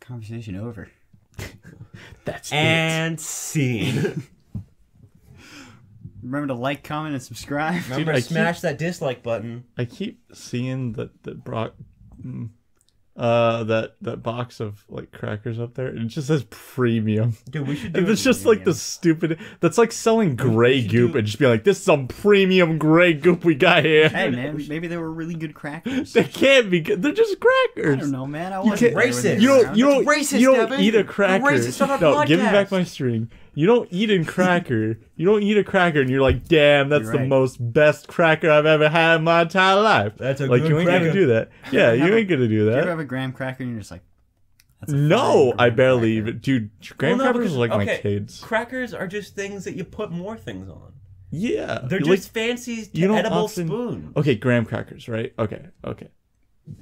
Conversation over. That's and scene. Remember to like, comment, and subscribe. Remember to smash that dislike button. I keep seeing that that box of like crackers up there. It just says premium. Dude, we should do And it's just like the stupid. That's like selling Grey Goop and just be like, "This is some premium Grey Goop we got here." Hey man, maybe they were really good crackers. They can't be good. They're just crackers. I don't know, man. I You wasn't can't- racist. You don't racist, you don't Devin. eat a You're cracker. racist on our No, give me podcast. back my string. You don't eat a cracker. You don't eat a cracker, and you're like, "Damn, that's You're the right. most best cracker I've ever had in my entire life." That's a like good you ain't cracker. gonna do that. Yeah, you have ain't gonna do You ever that. have a graham cracker and you're just like, that's a No, fine I graham barely cracker. even. Dude, graham Well, no, crackers because- are like my okay, kids. Crackers are just things that you put more things on. Yeah, They're like, just fancy you don't edible often- spoons. Okay, graham crackers, right? Okay.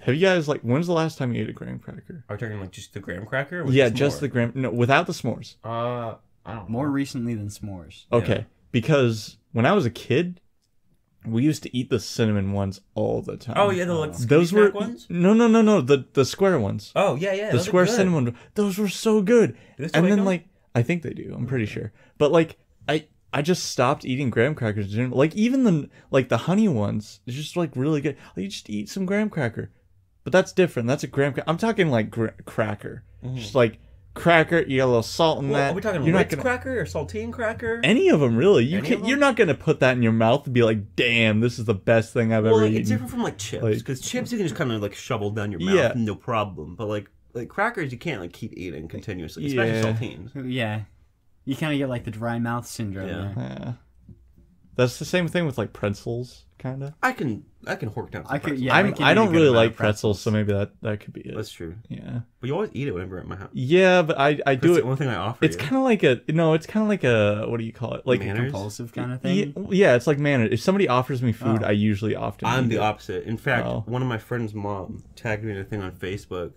Have you guys like? When's the last time you ate a graham cracker? Are you talking like just the graham cracker? Or Yeah, more? just the graham. No, without the s'mores. I don't know. More recently than s'mores. Okay, because when I was a kid, we used to eat the cinnamon ones all the time. Oh yeah, the like those skinny were snack ones. no, the square ones. Oh yeah, The those are square good. cinnamon. Those were so good. Do they still And make then them? like I think they do. I'm pretty sure. But like I just stopped eating graham crackers. Like even the honey ones, it's just like really good. Like, you just eat some graham cracker. But that's different. That's a graham cracker. I'm talking like cracker. Just like cracker, you got a little salt in Well, that. are we talking You're not Ritz gonna, cracker or saltine cracker? any of them really. You Any can of them? you're not gonna put that in your mouth and be like, "Damn, this is the best thing I've Well, ever like, eaten." it's different from like chips, Like- because chips you can just kind of like shovel down your mouth, Yeah. no problem. But like crackers, you can't like keep eating continuously, especially Yeah. saltines. Yeah. You kind of get like the dry mouth syndrome. Yeah. there. Yeah. That's the same thing with like pretzels, kind of. I can hork down. Some I could, pretzels. yeah. I don't good really amount like of pretzels, so maybe that could be it. That's true. Yeah. But you always eat it whenever you're at my house. Yeah, but I do That's it. the only thing I offer It's you. kind of like a it's kind of like a what do you call it? Like Manners? Compulsive kind of yeah, thing. yeah, it's like manner. If somebody offers me food, Oh. I usually often. I'm eat the it. opposite. In fact, Oh. one of my friend's mom tagged me in a thing on Facebook,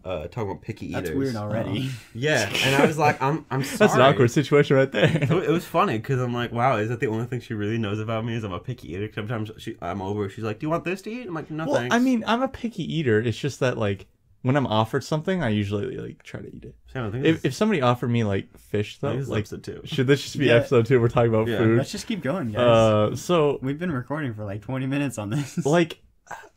talking about picky eaters. That's weird already. Yeah, and I was like, I'm sorry. That's an awkward situation right there. It was funny because I'm like, wow, is that the only thing she really knows about me? Is I'm a picky eater? Sometimes I'm over. She's like, do you want this to eat? I'm like, no, Well, thanks. I mean, I'm a picky eater. It's just that like when I'm offered something, I usually like try to eat it. I don't think If somebody offered me like fish though, this is like episode 2. should this just be Yeah. episode 2? We're talking about Yeah. food. Let's just keep going, guys. So We've been recording for like 20 minutes on this. like,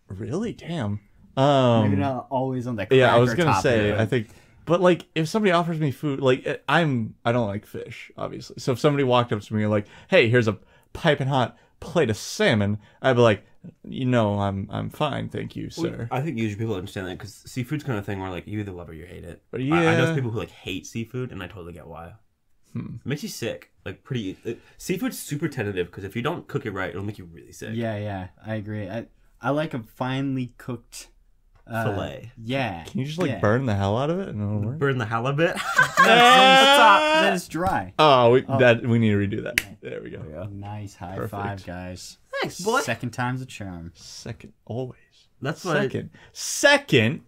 really, damn. Maybe not always on the cracker Yeah, I was gonna topic, say, but- I think, but like, if somebody offers me food, like, I don't like fish, obviously. So if somebody walked up to me and like, hey, here's a piping hot plate of salmon, I'd be like, I'm fine, thank you, sir. I think usually people understand that because seafood's kind of thing where like you either love it or you hate it. But I know yeah. people who like hate seafood, and I totally get why. It makes you sick. Like seafood's super tentative because if you don't cook it right, it'll make you really sick. Yeah, I agree. I like a finely cooked Filet. Yeah. Can you just like yeah. burn the hell out of it and it'll work? Burn the halibut. No, it's on the top. Then it's dry. Oh, we need to redo that. There we go. Nice high Perfect. five, guys. Thanks, boy. Second time's a charm. Second, always. That's what. Second.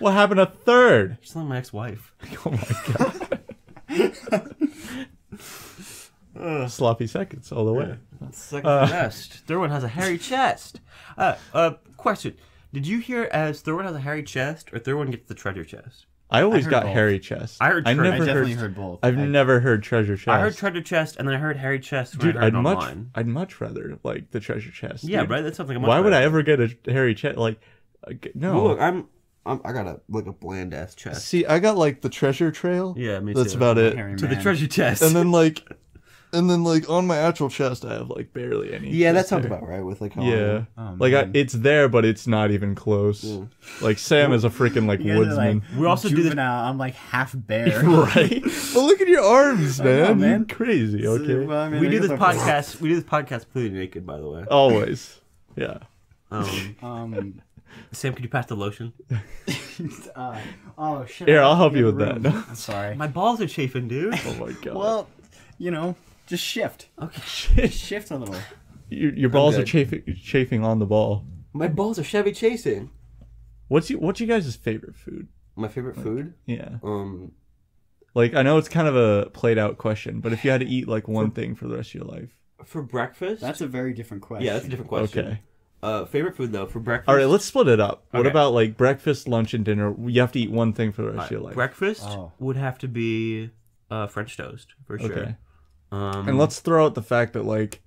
What happened to third? You're still my ex-wife. Oh my god. Sloppy seconds all the way. Second best. Third one has a hairy chest. Question: did you hear as third one has a hairy chest, or third one gets the treasure chest? I always heard got both. hairy chest. I heard I treasure- I never definitely heard. heard both. I've never heard treasure chest. I heard treasure chest, and then I heard hairy chest when Dude, I heard I'd it much, online. I'd much rather like the treasure chest. Yeah, dude. right. That sounds like a much Why would better. I ever get a hairy chest? Like, no. Well, look, I got a bland ass chest. See, I got like the treasure trail. Yeah, me That's too. about it. Hairy To the man. treasure chest. And then like on my actual chest, I have like barely any. yeah, that chest sounds hair. about right. With like how Yeah, Oh, like man. it's there, but it's not even close. Like Sam is a freaking like You guys are woodsman, We also do this- juvenile. I'm like half bear. right? But look at your arms, man. know, man. You're crazy. Okay, Well, I mean, we I do guess this I'm- podcast. We do this podcast completely naked, by the way. always. Yeah. Sam, could you pass the lotion? Oh shit. Here, I I'll have help to you get with a that. room. I'm sorry. My balls are chafing, dude. Oh my god. Well, you know, just shift. Okay. Shift a little. Your balls are good. chafing on the ball. My balls are Chevy chasing. What's you guys' favorite food? My favorite food. Yeah. Um, Like I know it's kind of a played out question, but if you had to eat like one thing for the rest of your life. for breakfast. That's a very different question. yeah, that's a different question. Okay. Favorite food though for breakfast. All right, let's split it up. What Okay. about like breakfast, lunch, and dinner? You have to eat one thing for the rest of your life. Breakfast Oh. would have to be French toast for sure. Okay. Um, And let's throw out the fact that like,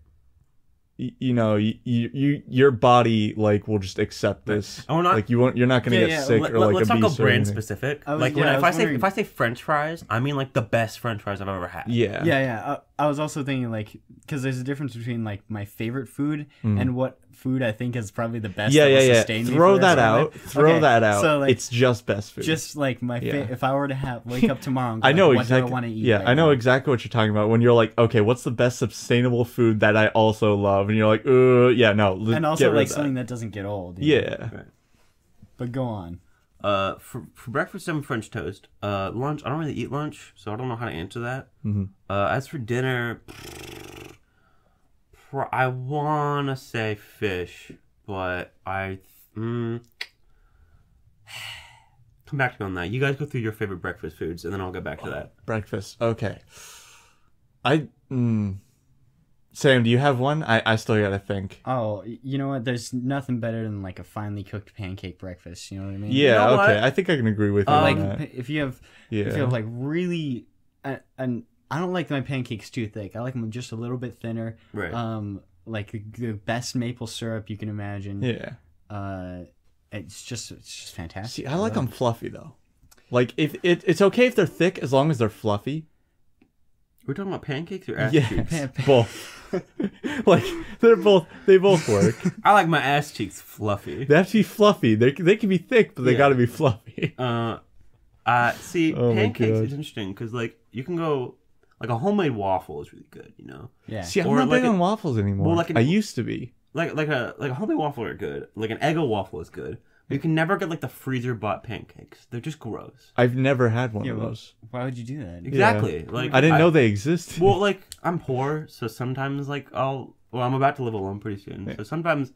you know, your body like will just accept this. Oh, not- like you're not gonna Yeah, get yeah, sick or like let's not go obese or brand anything. specific. I was- Like yeah, I if was I say wondering- if I say French fries, I mean like the best French fries I've ever had. Yeah. Yeah. I was also thinking like because there's a difference between like my favorite food and what food I think is probably the best. Yeah, that will yeah. sustain me Throw for the that rest of my out. life. Throw Okay, that out. So like It's just best food. just like my Yeah. if I were to wake up tomorrow, and go, I know like, what exactly. do I want to eat? Yeah, right I know now? exactly what you're talking about. When you're like, okay, what's the best sustainable food that I also love? And you're like, yeah, no. And also like something that doesn't get old. you know? Yeah. But go on. For breakfast, I'm French toast. Lunch, I don't really eat lunch, so I don't know how to answer that. Mm-hmm. As for dinner, I want to say fish, but come back to me on that. You guys go through your favorite breakfast foods, and then I'll get back to that. Breakfast. Okay. Sam, do you have one? I still gotta think. Oh, you know what? There's nothing better than like a finely cooked pancake breakfast. You know what I mean? Yeah, know what? okay. I think I can agree with you on Like that. if you have Yeah. if you have like really and I don't like my pancakes too thick. I like them just a little bit thinner. Right. Like the best maple syrup you can imagine. Yeah. It's just fantastic. See, I like them fluffy though. Like if it's okay if they're thick as long as they're fluffy. We're talking about pancakes or ass Yeah, cheeks? both. Like they both work. I like my ass cheeks fluffy. They have to be fluffy. They can be thick, but they Yeah. got to be fluffy. See, Oh my pancakes God. is interesting because like you can go like a homemade waffle is really good, you know. Yeah. See, I'm Or not like big a- on waffles anymore. well, like an- I used to be. Like a homemade waffle are good. Like an Eggo waffle is good. But you can never get like the freezer bought pancakes. They're just gross. I've never had one Yeah, of well, those. why would you do that? Exactly. Like I didn't know they existed. Well, like I'm poor, so sometimes like I'm about to live alone pretty soon. So sometimes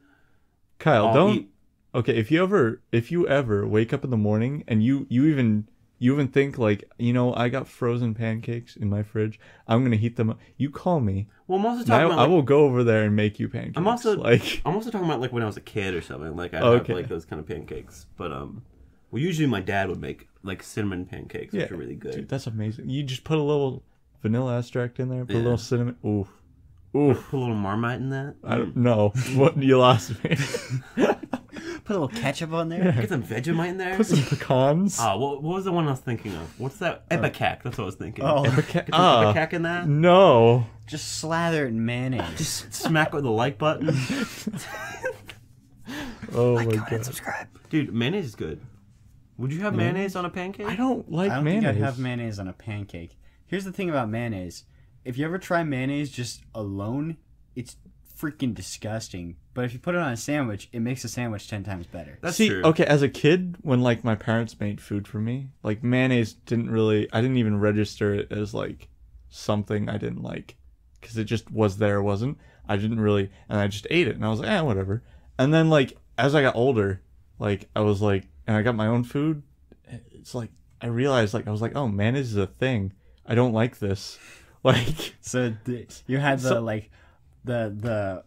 Kyle, I'll don't. eat- Okay, if you ever wake up in the morning and you even think like, you know, I got frozen pancakes in my fridge, I'm gonna heat them up. You call me. Well, I'm also And talking about I like, will go over there and make you pancakes. I'm also like, I'm also talking about like when I was a kid or something. Like I Okay. have like those kind of pancakes. But well, usually my dad would make like cinnamon pancakes, yeah, which are really good. Dude, that's amazing. You just put a little vanilla extract in there, put a Yeah. little cinnamon. Oof, oof. Put a little Marmite in that. I don't know. What you lost me. Put a little ketchup on there. Get some Vegemite in there. Put some pecans. Oh, what was the one I was thinking of? What's that? Epicac. That's what I was thinking. Oh. Get some Epicac in that. No. Just slather it in mayonnaise. Just smack with the like button. Oh my god. subscribe. Dude, mayonnaise is good. Would you have mayonnaise on a pancake? I don't like I don't mayonnaise. think I'd have mayonnaise on a pancake. Here's the thing about mayonnaise. If you ever try mayonnaise just alone, it's freaking disgusting. But if you put it on a sandwich, it makes the sandwich 10 times better. That's See, true. okay, as a kid, when like my parents made food for me, like mayonnaise I didn't even register it as like something I didn't like, because it just was there, wasn't. I didn't really, and I just ate it, and I was like, whatever. And then like as I got older, like I was like, and I got my own food, it's like I realized like I was like, oh, mayonnaise is a thing. I don't like this. Like, So you had the So- like the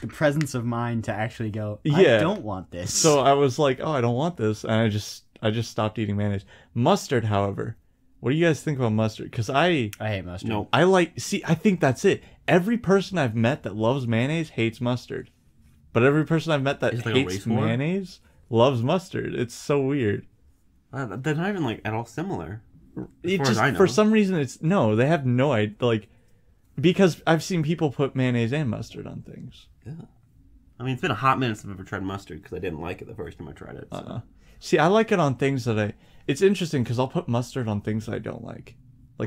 presence of mind to actually go, I Yeah. don't want this. so I was like, oh, I don't want this, and I just stopped eating mayonnaise. Mustard, however, what do you guys think about mustard? Because I hate mustard. No. I think that's it. Every person I've met that loves mayonnaise hates mustard. But every person I've met that Is it like a hates race war? mayonnaise loves mustard. It's so weird. They're not even like at all similar. It far as just, I know. for some reason, they have no idea. Like, because I've seen people put mayonnaise and mustard on things. Yeah. I mean, it's been a hot minute since I've ever tried mustard because I didn't like it the first time I tried it. So. See, I like it on things that it's interesting because I'll put mustard on things that I don't like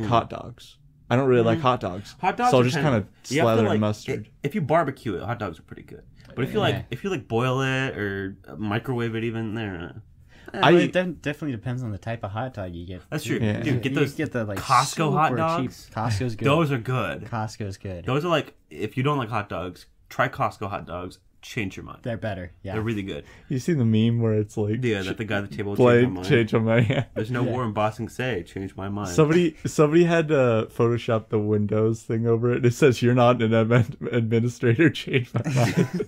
hot dogs. I don't really like hot dogs. Hot dogs so I'll are just kind kind of you have to, slather in like, mustard. If you barbecue it, hot dogs are pretty good. But if you Yeah. if you boil it or microwave it, even there. Well, it definitely depends on the type of hot dog you get. That's true. Yeah. Dude, get You those get the like Costco hot super dogs. Cheap. Costco's good. Those are good. Costco's good. Those are like, if you don't like hot dogs, try Costco hot dogs. Change your mind. They're better. Yeah. They're really good. You see the meme where it's like, Yeah, that the guy at the table changed my mind. change my mind. Yeah. There's no war in Boston say, change my mind. Somebody had Photoshop the Windows thing over it. It says, "You're not an administrator. Change my mind."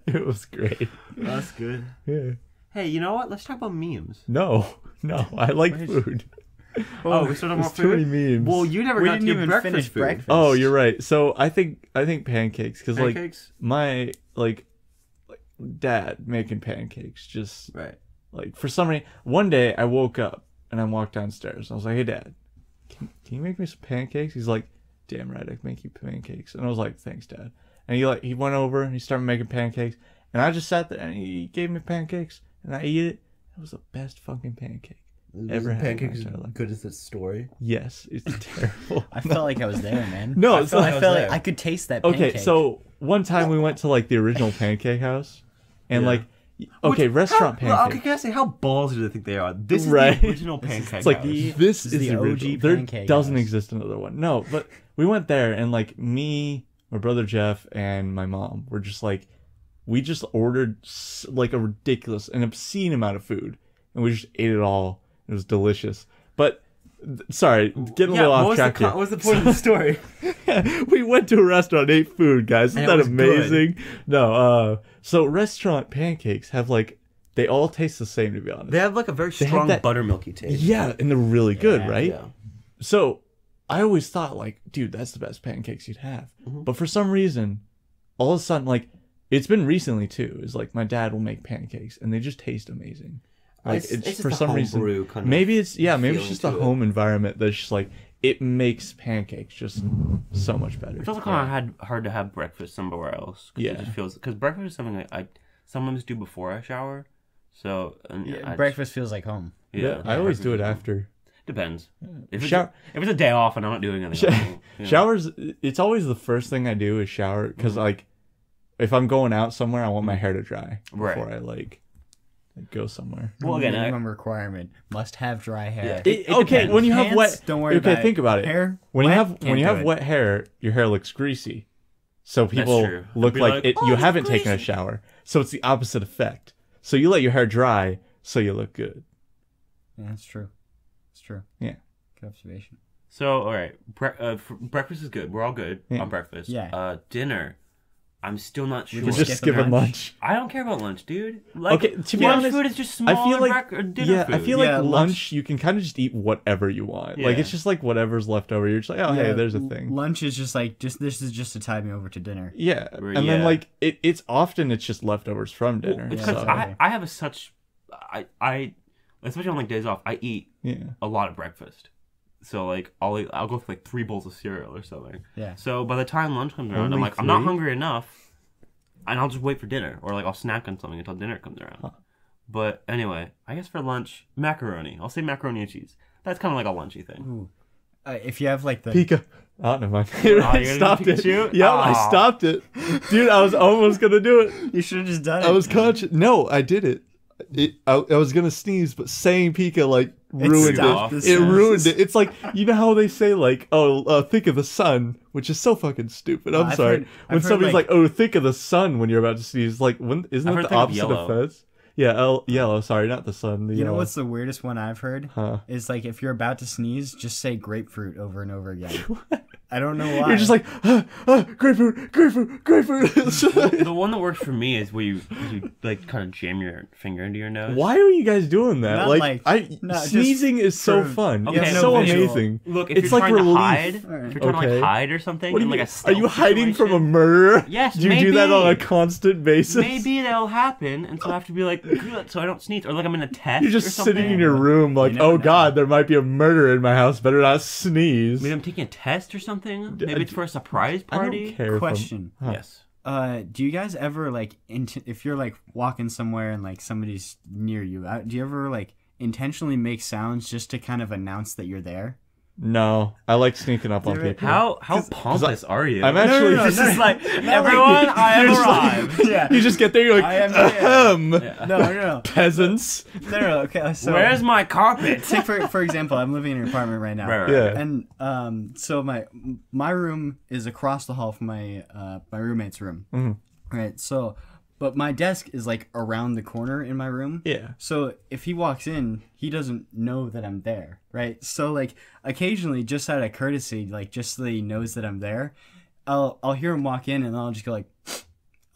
It was great. That's good. Yeah. Hey, you know what? Let's talk about memes. No, I like food. Oh, we still have more There's too many food? memes. Well, you never We got to didn't your even breakfast finish food. breakfast. Oh, you're right. So I think pancakes, because like Pancakes? my like dad making pancakes, just Right. like for some reason. One day I woke up and I walked downstairs. I was like, "Hey, Dad, can you make me some pancakes?" He's like, "Damn right, I can make you pancakes." And I was like, "Thanks, Dad." And he went over and he started making pancakes, and I just sat there and he gave me pancakes and I ate it. It was the best fucking pancake ever had in my Pancakes entire life. good as its story. Yes, it's terrible. I felt like I was there, man. No, I it's felt, not- I felt there. like I could taste that Okay, pancake. so one time we went to like the original pancake house, and Yeah. like, okay, restaurant Well, pancake. okay, can I say how ballsy do they think they are? This is Right. the original pancake. It's like house. this is the the OG original. There pancake doesn't house. exist another one. No, but we went there and like me, my brother Jeff, and my mom were just like, we just ordered like a ridiculous, an obscene amount of food, and we just ate it all. It was delicious. But sorry, getting a little off track here. What was the point of the story? We went to a restaurant and ate food, guys. Isn't And it that was amazing? No, so restaurant pancakes have like, they all taste the same, to be honest. They have like a very have strong that- buttermilky taste. Yeah, and they're really good, Yeah, right? Yeah. So I always thought like, dude, that's the best pancakes you'd have. But for some reason, all of a sudden, like, it's been recently too, is like my dad will make pancakes and they just taste amazing. Like It's it's, just for the some reason, homebrew kind of maybe it's maybe it's feeling just a to it. home environment that's just like, it makes pancakes just so much better. It's also kind of hard to have breakfast somewhere else. 'Cause Yeah. It just feels because breakfast is something that I sometimes do before I shower. So Yeah, breakfast feels like home. Yeah, I always do it after. Depends. If it's, Shower- if it's a day off and I'm not doing anything, I won't, yeah. Showers, it's always the first thing I do is shower, because like if I'm going out somewhere, I want my hair to dry Right. before I like go somewhere. Well, again, minimum requirement must have dry hair. Yeah. It Okay, depends. when you have Pants, wet, don't worry okay, about think it. about it. Hair, When you wet, have can't when you do have it. wet hair, your hair looks greasy, so people true. look They'll be like like, it. "Oh, You it's haven't taken a greasy." shower, so it's the opposite effect. So you let your hair dry, so you look good. Yeah, that's true. It's true. Yeah. Good observation. So all right, breakfast is good. We're all good Yeah. on breakfast. Yeah. Dinner, I'm still not sure. We're just skipping skipping lunch? lunch. I don't care about lunch, dude. Like, Okay, to be lunch honest, food is just small. I feel like dinner food. I feel Yeah, like lunch- lunch you can kind of just eat whatever you want. Like Yeah. it's just like whatever's left over. You're just like, oh hey, there's a thing. Lunch is just like this is just to tide me over to dinner. Yeah, Or- and then yeah. like it's often it's just leftovers from dinner. It's Yeah, because so, I have a such I especially on like days off I eat yeah. a lot of breakfast. So like I'll go for like 3 bowls of cereal or something. Yeah. So by the time lunch comes around, I'm Only like I'm not 3? hungry enough, and I'll just wait for dinner or like I'll snack on something until dinner comes around. But anyway, I guess for lunch macaroni. I'll say macaroni and cheese. That's kind of like a lunchy thing. Ooh. If you have like the Pika. Oh, never mind. you're I gonna stopped do it. Pikachu? Yeah, Aw. I stopped it. Dude, I was almost gonna do it. you should have just done it. I was conscious. No, I did it. I was gonna sneeze, but saying Pika like ruined stopped it. the It sneeze. ruined it. It's like, you know how they say like, oh, think of the sun, which is so fucking stupid. I'm I've sorry. heard- When I've heard, somebody's like- like, oh, think of the sun when you're about to sneeze. Like, isn't I've it heard the think of opposite of yellow. fez? Yeah, yellow. Sorry, not the sun. The You know yellow. what's the weirdest one I've heard? Huh. Is like if you're about to sneeze, just say grapefruit over and over again. I don't know why. You're just like, grapefruit, grapefruit, grapefruit. The one that works for me is where you like kind of jam your finger into your nose. Why are you guys doing that? Not Like, like- no, just sneezing is so for- fun. Okay, It's no so visual. amazing. Look, if It's you're like trying relief. to hide, if Alright. you're trying to Okay. like hide or something, What do in you like mean? a Are you stealth hiding from a situation, murderer? Yes, Do you do that on a maybe. constant basis? Maybe that'll happen, and so I have to be like, good, so I don't sneeze, or like I'm in a test. You're or just something. sitting in your room like, never oh know. god, there might be a murderer in my house. Better not sneeze. Maybe I'm taking a test or something. Maybe it's for a surprise I don't party. care. if I'm- Question. Huh. Yes. Do you guys ever like if you're like walking somewhere and like somebody's near you, do you ever like intentionally make sounds just to kind of announce that you're there? No, I like sneaking up on You're- people. How pompous are you? I'm actually no, This no, is like everyone. I have You're just like- arrived. Yeah. You just get there, you're I am like, here. ahem, No. peasants. No. Okay. So Where's my carpet? take for example, I'm living in an apartment right now. Right. Yeah. And so my room is across the hall from my roommate's room. Mm-hmm. Right. So, but my desk is like around the corner in my room. Yeah. So if he walks in, he doesn't know that I'm there, right? So like occasionally, just out of courtesy, like just so that he knows that I'm there, I'll hear him walk in and I'll just go like,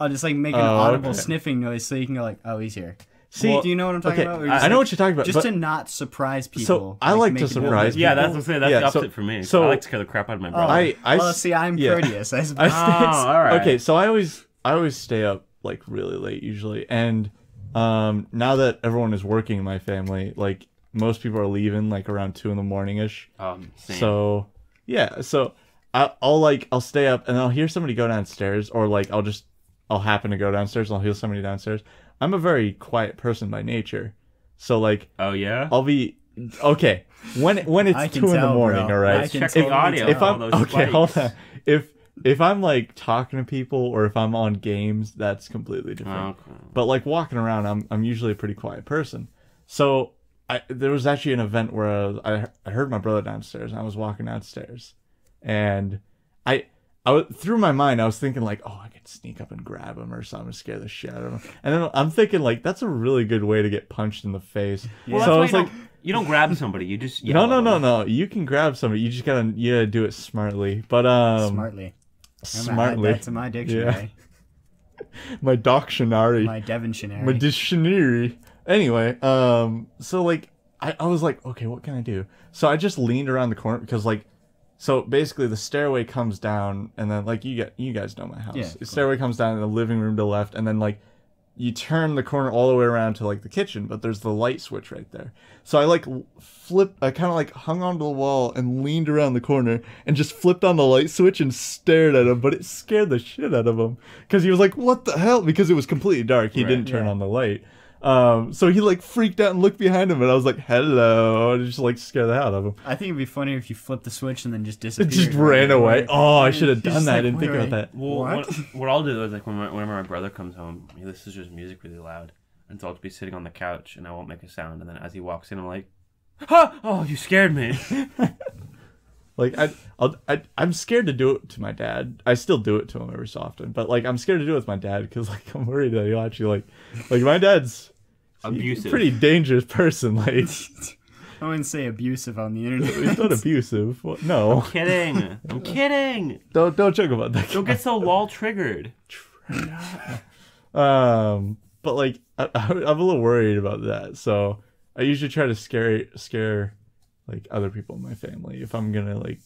I'll just like make an audible sniffing noise so you can go like, oh, he's here. See, Do you know what I'm talking about? Or just I know what you're talking about. Just but, to not surprise people. So I like to make it surprise people. Yeah, that's what I'm saying. That's the opposite for me. So I like to scare the crap out of my brother. Well, see, I'm courteous. I suppose. all right. Okay, so I always stay up like really late usually, and now that everyone is working in my family, like most people are leaving like around 2 a.m. ish. Same. So yeah, so I'll stay up and I'll hear somebody go downstairs, or like I'll happen to go downstairs and I'll hear somebody downstairs. I'm a very quiet person by nature, so like oh yeah, I'll be okay when it's 2 a.m. All right, check the audio. If I'm okay, spikes. hold on. If I'm like talking to people or if I'm on games, that's completely different. Okay. But like walking around, I'm usually a pretty quiet person. So there was actually an event where I heard my brother downstairs and I was walking downstairs, and through my mind I was thinking like, oh, I could sneak up and grab him or something to scare the shit out of him. And then I'm thinking like that's a really good way to get punched in the face. Well, so I was like, you don't grab somebody, you just no. You can grab somebody. You just gotta do it smartly. But smartly. Smartly. That's in my dictionary. Yeah. My dictionary. My Devontionary. My dictionary. Anyway, so like I was like, okay, what can I do? So I just leaned around the corner because like, so basically the stairway comes down and then like you guys know my house. Yeah, The stairway comes down in the living room to the left, and then like you turn the corner all the way around to like the kitchen, but there's the light switch right there. So I like I kind of like hung onto the wall and leaned around the corner and just flipped on the light switch and stared at him, but it scared the shit out of him because he was like, what the hell? Because it was completely dark. He didn't turn on the light. So he like freaked out and looked behind him, and I was like, hello, and just like scare the hell out of him. I think it'd be funnier if you flipped the switch and then just disappeared. It just ran away. Oh, I should have done that. I didn't think about that. Well, what I'll do is like whenever my brother comes home, he listens to his music really loud, and so I'll just be sitting on the couch and I won't make a sound, and then as he walks in, I'm like, huh! Oh, you scared me. Like I'm scared to do it to my dad. I still do it to him every so often, but like I'm scared to do it with my dad because like I'm worried that he'll actually like my dad's abusive, pretty dangerous person. Like I wouldn't say abusive on the internet. He's not abusive. What? No. I'm kidding. I'm kidding. Don't joke about that. Don't get so wall triggered. But like I'm a little worried about that, so I usually try to scare like other people in my family if I'm gonna like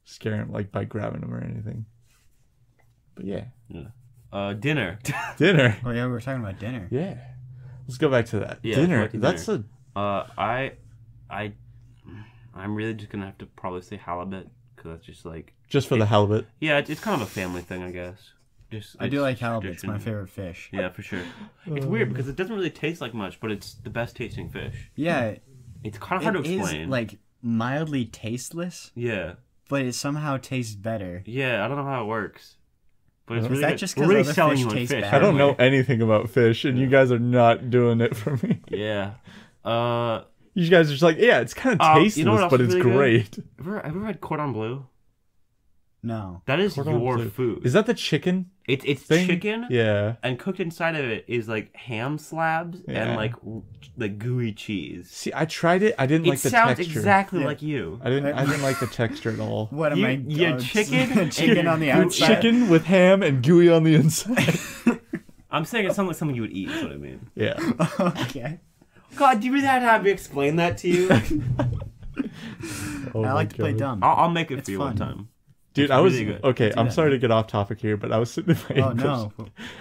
scare them like by grabbing them or anything. But yeah. Dinner. Dinner. Oh yeah, we were talking about dinner. Yeah. Let's go back to that. Yeah, dinner. dinner. That's a. I'm really just gonna have to probably say halibut because that's just like. Just for the halibut. Yeah, it's kind of a family thing, I guess. I do like halibut. It's my favorite fish. Yeah, for sure. It's weird because it doesn't really taste like much, but it's the best tasting fish. Yeah. It's kind of hard to explain. It is like mildly tasteless. Yeah. But it somehow tastes better. Yeah, I don't know how it works. But it's Is really that good. just We're because really other selling fish you on taste fish. bad? I don't know aren't anything about fish, and you guys are not doing it for me. we? Yeah. You guys are just like, yeah, it's kind of tasteless, you know what else but is it's really great. good? Have you ever had cordon bleu? No. That is Cordon your bleu. food. Is that the chicken? It's thing? chicken. Yeah. And cooked inside of it is like ham slabs and like gooey cheese. See, I tried it. I didn't like the sounds texture. exactly like you. I didn't like the texture at all. What am I? You chicken, chicken on the outside. Chicken with ham and gooey on the inside. I'm saying it sounds like something you would eat. Is what I mean. Yeah. Okay. God, do you really have me explain that to you? Oh I my like to play God. dumb. I'll make it It's for you fun. one time. Dude, It's I was really good. okay. I'm that. sorry to get off topic here, but I was sitting in my Oh English. no,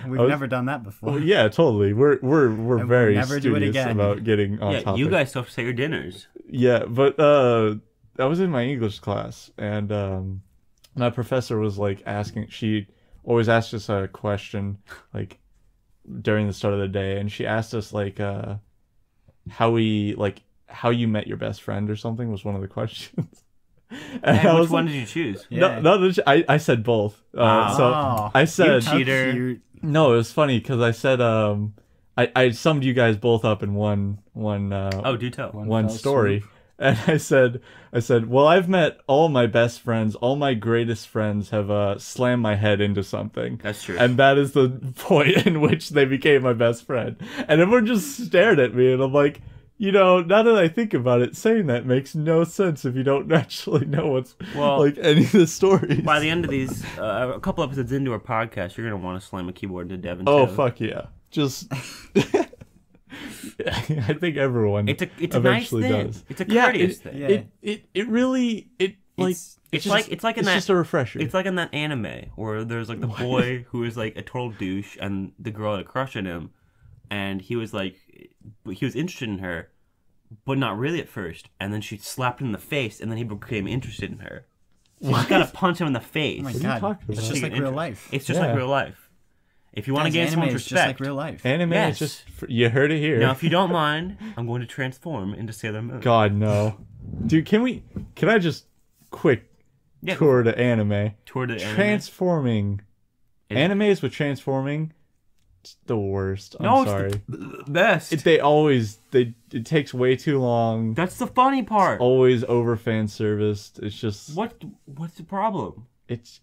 we've was- never done that before. Oh, yeah, totally. We're will very never do it studious again. about getting on Yeah, topic. you guys still have to say your dinners. Yeah, but I was in my English class, and my professor was like asking. She always asked us a question, like during the start of the day, and she asked us like how you met your best friend or something was one of the questions. And Hey, I which was one like, did you choose? Yeah. No, I said both. So I said How cheater. cute. no. It was funny because I said I summed you guys both up in one Oh, do tell. one fell story. swoop. And I said, well, I've met all my best friends, all my greatest friends have slammed my head into something. That's true. And that is the point in which they became my best friend. And everyone just stared at me, and I'm like, now that I think about it, saying that makes no sense if you don't actually know what's like any of the stories. By the end of these, a couple episodes into our podcast, you're gonna want to slam a keyboard into Devon. Oh too. fuck yeah! Just, I think everyone It's a eventually nice thing. does. It's a courteous thing. Yeah. It really It's like in it's that just a refresher. It's like in that anime where there's like the boy who is like a total douche and the girl had a crush on him, and he was interested in her, but not really at first. And then she slapped him in the face, and then he became interested in her. So you just gotta punch him in the face. Oh my are you god, talking it's about? just like real life. It's just like real life. If you want to gain Anime someone's is just respect, like real life. Anime Yes. is just you heard it here. now if you don't mind, I'm going to transform into Sailor Moon. God no, dude. Can I just quick Yeah, tour to anime? Toward the anime. Transforming, animes with transforming, it's the worst. I'm No, sorry. it's the best. It takes way too long. That's the funny part. Always over fan serviced. It's just What's the problem?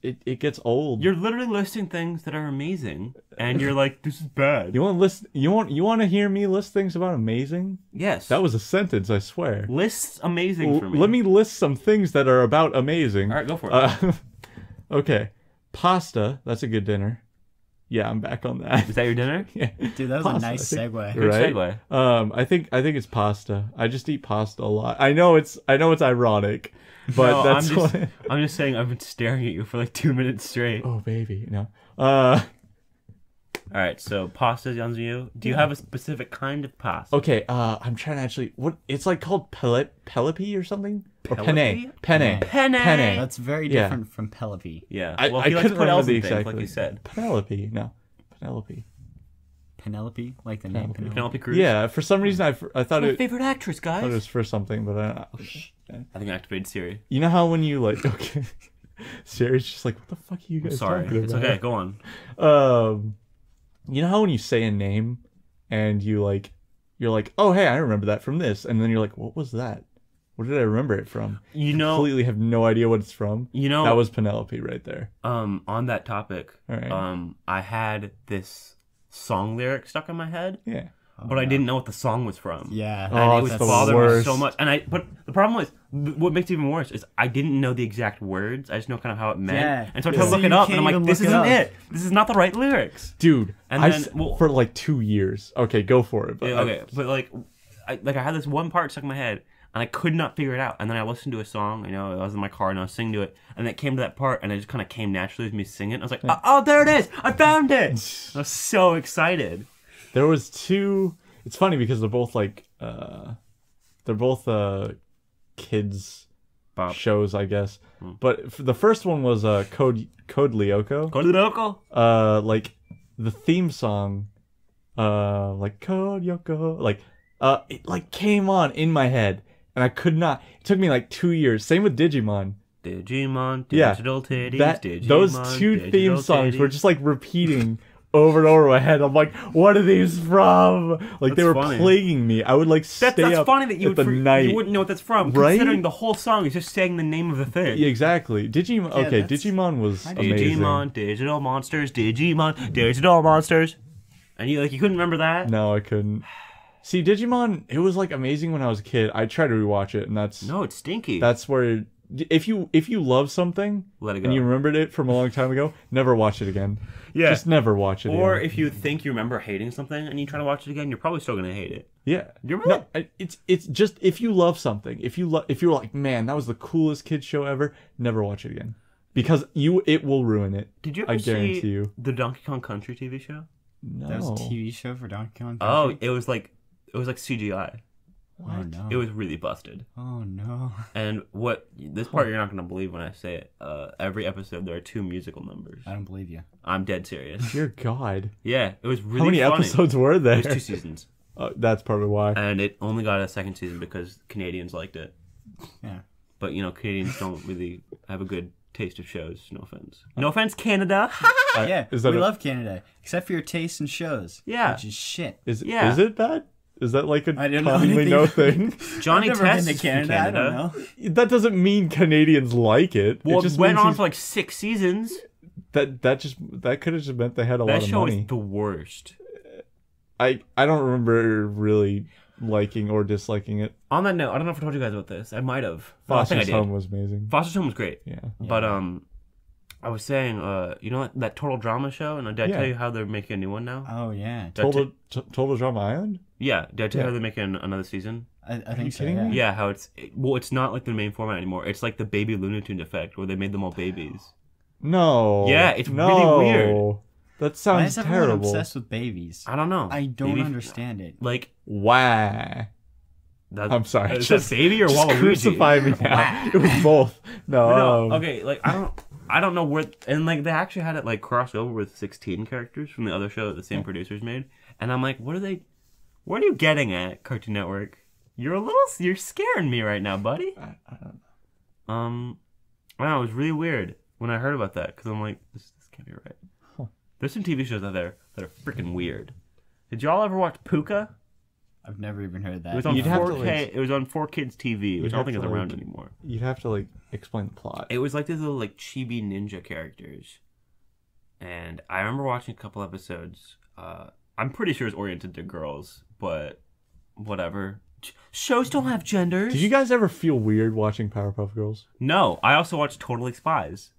it gets old. You're literally listing things that are amazing, and you're like, "This is bad." You want to list? You want to hear me list things about amazing? Yes. That was a sentence, I swear. lists amazing for me. Let me list some things that are about amazing. All right, go for it. Okay, pasta. That's a good dinner. Yeah, I'm back on that. Is that your dinner? Yeah. Dude, that was Pasta, a nice I think. segue. Good Right? segue. I think it's pasta. I just eat pasta a lot. I know it's ironic, but No, that's I'm just saying I've been staring at you for like 2 minutes straight. Oh baby, no. All right, so pasta, Yanzu. Do you have a specific kind of pasta? Okay. I'm trying to actually. What it's like called penelope or something or Penelope? penne. Penne. That's very Yeah. different from Penelope. Yeah. I Well, he likes couldn't to put remember L's the in things, exact like you word. said. Penelope, no, Penelope. Penelope, like the name Penelope. Penelope Cruz. Yeah, for some reason I thought My it favorite actress, guys. was for something, but I think I activated Siri. you know how when you like okay, Siri's just like, what the fuck are you guys Sorry. talking It's about? okay. Go on. You know how when you say a name and you're like, oh hey, I remember that from this, and then you're like, what was that? Where did I remember it from? You know, Completely have no idea what it's from. you know, That was Penelope right there. on that topic, All right. I had this song lyric stuck in my head, Yeah. but I didn't know what the song was from. Yeah. Oh, And it it's was the bothering me worst. so much. But the problem was, what makes it even worse is I didn't know the exact words. I just know kind of how it meant. Yeah. And so I tried to So look it you up, and can't I'm even like, this look it isn't up. it. This is not the right lyrics. Dude, And I then, s- well- for like 2 years. Okay, go for it. But Yeah, okay, but I had this one part stuck in my head, and I could not figure it out. And then I listened to a song. I was in my car and I was singing to it, and it came to that part, and it just kind of came naturally with me singing it. I was like, oh, there it is! I found it! I was so excited. There was two. It's funny because they're both like kids Bob. shows, I guess. But the first one was Code Lyoko. Go to the local. Like the theme song, like Code Lyoko, like it like came on in my head, and I could not. It took me like 2 years. Same with Digimon. Digimon, Yeah, digital titties, That those Digimon, two digital theme songs were titties. just like repeating over and over in my head. I'm like, what are these from? Like they That's were funny. plaguing me. I would like stay That's up funny that you at the would night. you wouldn't know what that's from, Right? considering the whole song is just saying the name of the thing. Yeah, exactly. Digimon. Okay, that's- Digimon was amazing. Digimon, digital monsters, Digimon, digital monsters, and you couldn't remember that? No, I couldn't. See, Digimon, it was like amazing when I was a kid. I tried to rewatch it, and that's No, it's stinky. where if you love something Let it go. and you remembered it from a long time ago, never watch it again. Yeah. Just never watch it. Or again. if you think you remember hating something and you try to watch it again, you're probably still gonna hate it. yeah, You're no, right. it's just if you love something, if you're like, man, that was the coolest kids show ever, never watch it again because it will ruin it. Did you ever I guarantee see you. the Donkey Kong Country TV show? No. That was a TV show for Donkey Kong. Oh, Country? it was like CGI. Oh no. It was really busted. Oh no. And this part you're not gonna believe when I say it. Every episode there are 2 musical numbers. I don't believe you. I'm dead serious. Dear God, Yeah, it was really how many funny. episodes were there? It was 2 seasons, That's probably why. and it only got a 2nd season because Canadians liked it. Yeah. But Canadians don't really have a good taste of shows. No offense. No offense, Canada. Yeah. Is that we a- love Canada, except for your taste in shows. Yeah. Which is shit. Is Yeah. is it bad? Is that like a I didn't know commonly anything. known thing? Johnny I've never been Test to is from Canada. I don't know. That doesn't mean Canadians like it. Well, it just went means on he's- for like 6 seasons. that could have just meant they had a lot That of show money. is the worst. I don't remember really liking or disliking it. On that note, I don't know if I told you guys about this. I might have. No, I think I Foster's did. Home was amazing. Foster's Home was great. Yeah. But I was saying, you know that Total Drama show, and did I tell you how they're making a new one now? Oh yeah. Total Drama Island? Yeah, did I tell you how they're making another season? I think so. kidding Yeah. me? Yeah, how it's not like the main format anymore. It's like the Baby Looney Tunes effect, where they made them all babies. No. Yeah, it's really weird. That Why sounds is everyone terrible. obsessed with babies? I don't know. I don't Baby- understand it. Like, Why? I'm sorry. Is that Baby or just Waluigi? crucify me now. It was both. No. Okay, like I don't know where, and like they actually had it like cross over with 16 characters from the other show that the same producers made, and I'm like, what are you getting at, Cartoon Network? You're scaring me right now, buddy. I don't know. Wow, it was really weird when I heard about that because I'm like, this can't be right. Huh. There's some TV shows out there that are freaking weird. Did y'all ever watch Puka? I've never even heard that. It was on You'd have to, 4K. like- It was on 4Kids TV, which I don't have think is to, around like- anymore. You'd have to like explain the plot. It was like these little like chibi ninja characters, and I remember watching a couple episodes. I'm pretty sure it's oriented to girls, but whatever. Shows don't have genders. Did you guys ever feel weird watching Powerpuff Girls? No, I also watched Totally Spies.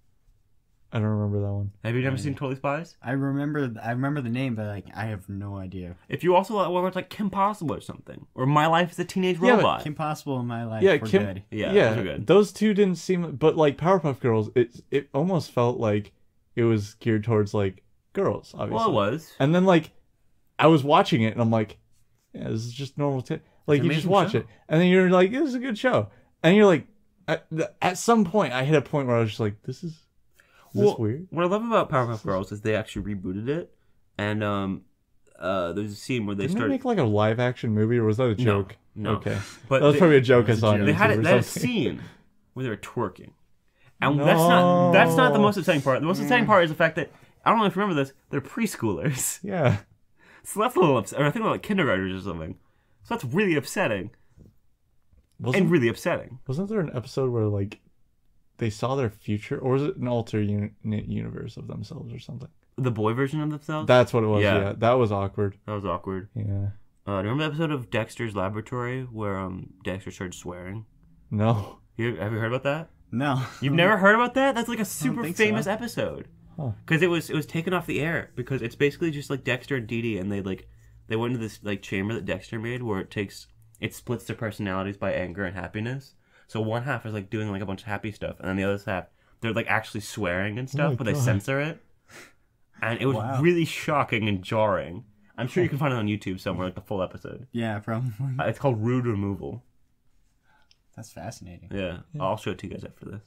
I don't remember that one. Have you never seen Totally Spies? I remember the name, but like I have no idea. If you also watch like Kim Possible or something, or My Life as a Teenage Yeah, but Robot. Kim Possible in my life. Yeah, were Kim. good. Yeah, Yeah, those are good. those two didn't seem, but like Powerpuff Girls, it almost felt like it was geared towards like girls, obviously. Well, it was. And then like I was watching it and I'm like, yeah, this is just normal. Like an you just amazing watch show. it and then you're like, this is a good show. And you're like, at some point I hit a point where I was just like, this is this weird? What I love about Powerpuff Girls is they actually rebooted it, and there's a scene where they Didn't they started. make like a live action movie or was that a joke? No. Okay, But that was they- probably a joke I was a saw on joke. They had YouTube or a something. scene where they were twerking, and No. that's not the most exciting part. The most exciting part is the fact that I don't know if you remember this. They're preschoolers, Yeah. so that's a little upsetting. Or I think they're like kindergartners or something. So that's really upsetting and really upsetting. Wasn't there an episode where like they saw their future, or was it an alternate universe of themselves or something? The boy version of themselves. That's what it was. Yeah. Yeah, that was awkward. That was awkward. Yeah. Do you remember the episode of Dexter's Laboratory where Dexter started swearing? No. Have you heard about that? No. You've never heard about that? That's like a super think famous so. episode. Huh. Because it was taken off the air because it's basically just like Dexter and Dee Dee, and they went into this like chamber that Dexter made where it splits their personalities by anger and happiness. So one half is like doing like a bunch of happy stuff, and then the other half they're like actually swearing and stuff, my but they God. censor it. And it was Wow. really shocking and jarring. I'm sure you can find it on YouTube somewhere, like the full episode. Yeah, probably. It's called Rude Removal. That's fascinating. Yeah, I'll show it to you guys after this.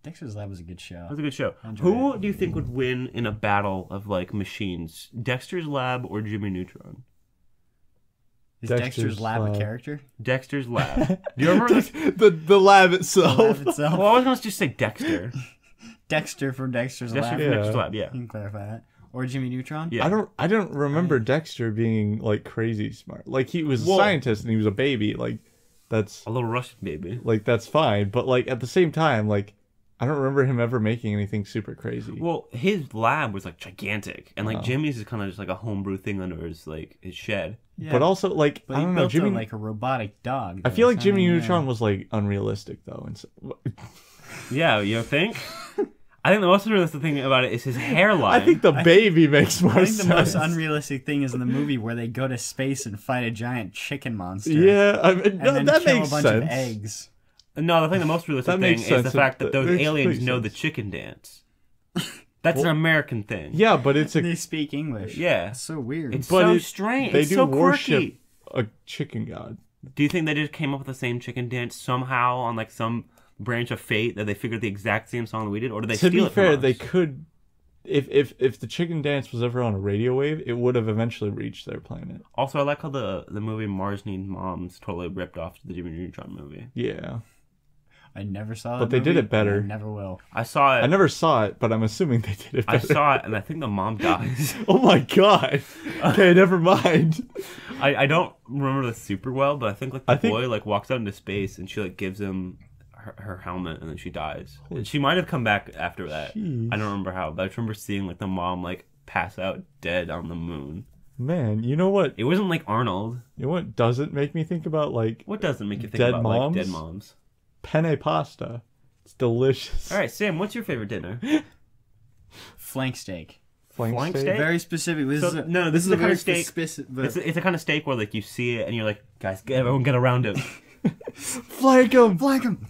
Dexter's Lab was a good show. That was a good show. enjoyed Who do you think would win in a battle of like machines? Dexter's Lab or Jimmy Neutron? Is Dexter's Dexter's Lab a Lab. character? Dexter's Lab. Do you remember this? the lab itself. Lab itself. Well, I was going to just say Dexter. Dexter from Dexter's Dexter Lab. from Yeah. Dexter's Lab, yeah. You can clarify that. Or Jimmy Neutron. Yeah. I don't remember Dexter being like crazy smart. Like he was a Well- scientist and he was a baby. Like that's A little Russian baby. fine. But like at the same time, like I don't remember him ever making anything super crazy. Well, his lab was like gigantic, and like Oh. Jimmy's is kind of just like a homebrew thing under his shed. Yeah, But also like but I he don't know, built Jimmy. like a robotic dog. I feel like though, Jimmy so, Neutron was like unrealistic though, and so, Yeah, you think? I think the most realistic thing about it is his hairline. I think the baby makes more I think the most sense. unrealistic thing is in the movie where they go to space and fight a giant chicken monster. Yeah, I mean, And then that kill makes a bunch sense. of eggs. No, I think the most realistic That thing makes is the sense. fact that those That makes aliens complete know sense. the chicken dance. That's an American thing. Yeah, but it's a They speak English. Yeah. That's so weird. It's But so it- strange. they It's do so worship quirky. a chicken god. Do you think they just came up with the same chicken dance somehow on like some branch of fate that they figured the exact same song that we did, or did they To steal be it from fair, us? they could. If the chicken dance was ever on a radio wave, it would have eventually reached their planet. Also, I like how the movie Mars Needs Moms totally ripped off the Jimmy Neutron movie. Yeah, I never saw that But they did movie, it better. and I never will. I saw it. I never saw it, but I'm assuming they did it I better. saw it, and I think the mom dies. Oh my god. Okay, never mind. I don't remember this super well, but I think like the I think- boy like walks out into space and she like gives him her helmet and then she dies. And she might have come back after that. Jeez. I don't remember how, but I just remember seeing like the mom like pass out dead on the moon. Man, you know what? It wasn't like Arnold. You know what doesn't make me think about like What doesn't make you think Dead about moms? like dead moms? penne pasta? It's delicious. All right, Sam, what's your favorite dinner? Flank steak. Flank steak? Very specific. This is this is the kind of steak. specific. It's the kind of steak where like you see it and you're like, guys, everyone get around it. Flank him. Flank him.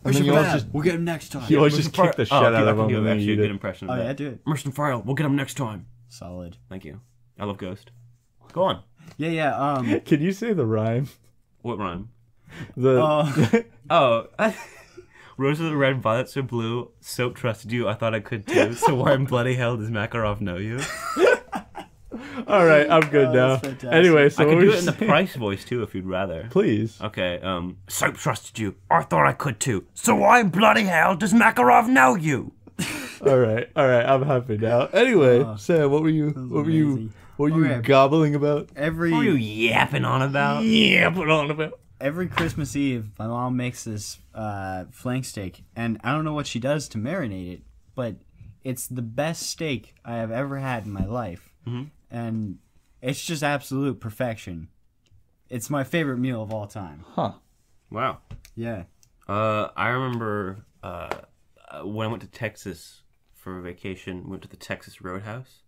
And then you always just We'll get him next time. you always just kick the shit out I of can him do and then actually you a eat good it. impression of Oh that. yeah, do it. Immersion File, we'll get him next time. Solid. Thank you. I love Ghost. Go on. Yeah. Can you say the rhyme? What rhyme? The Oh, roses are red, violets are blue. Soap trusted you, I thought I could too. So why in bloody hell does Makarov know you? All right, I'm good now. that's fantastic. Anyway, so I what could were do you it in the saying? Price voice too, if you'd rather. Please. Okay. Soap trusted you, I thought I could too. So why in bloody hell does Makarov know you? All right, I'm happy now. Anyway, Sam, what were you amazing. Okay. gobbling about? What are you yapping on about? Yapping on about. Every Christmas Eve, my mom makes this flank steak, and I don't know what she does to marinate it, but it's the best steak I have ever had in my life, and it's just absolute perfection. It's my favorite meal of all time. Huh. Wow. Yeah. I remember when I went to Texas for vacation, went to the Texas Roadhouse.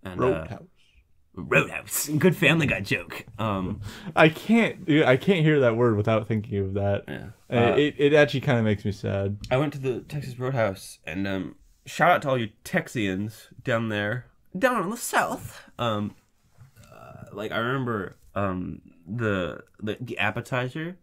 And, Roadhouse. Good Family Guy joke. I can't hear that word without thinking of that. Yeah. It actually kind of makes me sad. I went to the Texas Roadhouse, and shout out to all you Texians down there, down in the South. Like I remember, the appetizer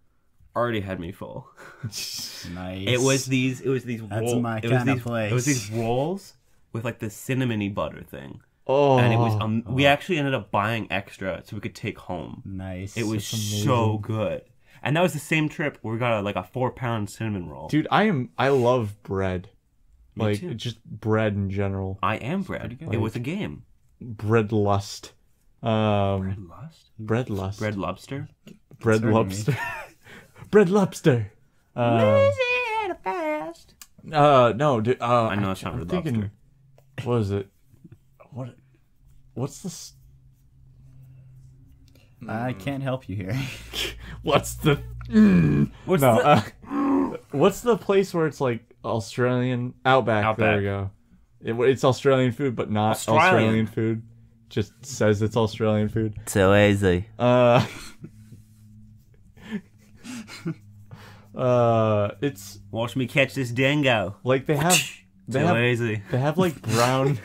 already had me full. Nice. It was these That's my kind of place. It was these rolls with like the cinnamony butter thing. Oh, And it was we actually ended up buying extra so we could take home. Nice. It was so good. And that was the same trip where we got a 4-pound cinnamon roll. dude. I love bread, Me too. just bread in general. I am bread. It was a game. Bread lust. Bread lust? Bread lust. Bread lobster? Bread Certainly. lobster. Bread lobster. fast. No, dude. I know it's not I'm Red thinking, Lobster. what is it? What's this? I can't help you here. What's the? What's No. the... What's the place where it's like Australian Outback? There we go. It's Australian food, but not Australian food. Just says it's Australian food. So easy. It's Watch me catch this dingo. like they have So easy. they have like brown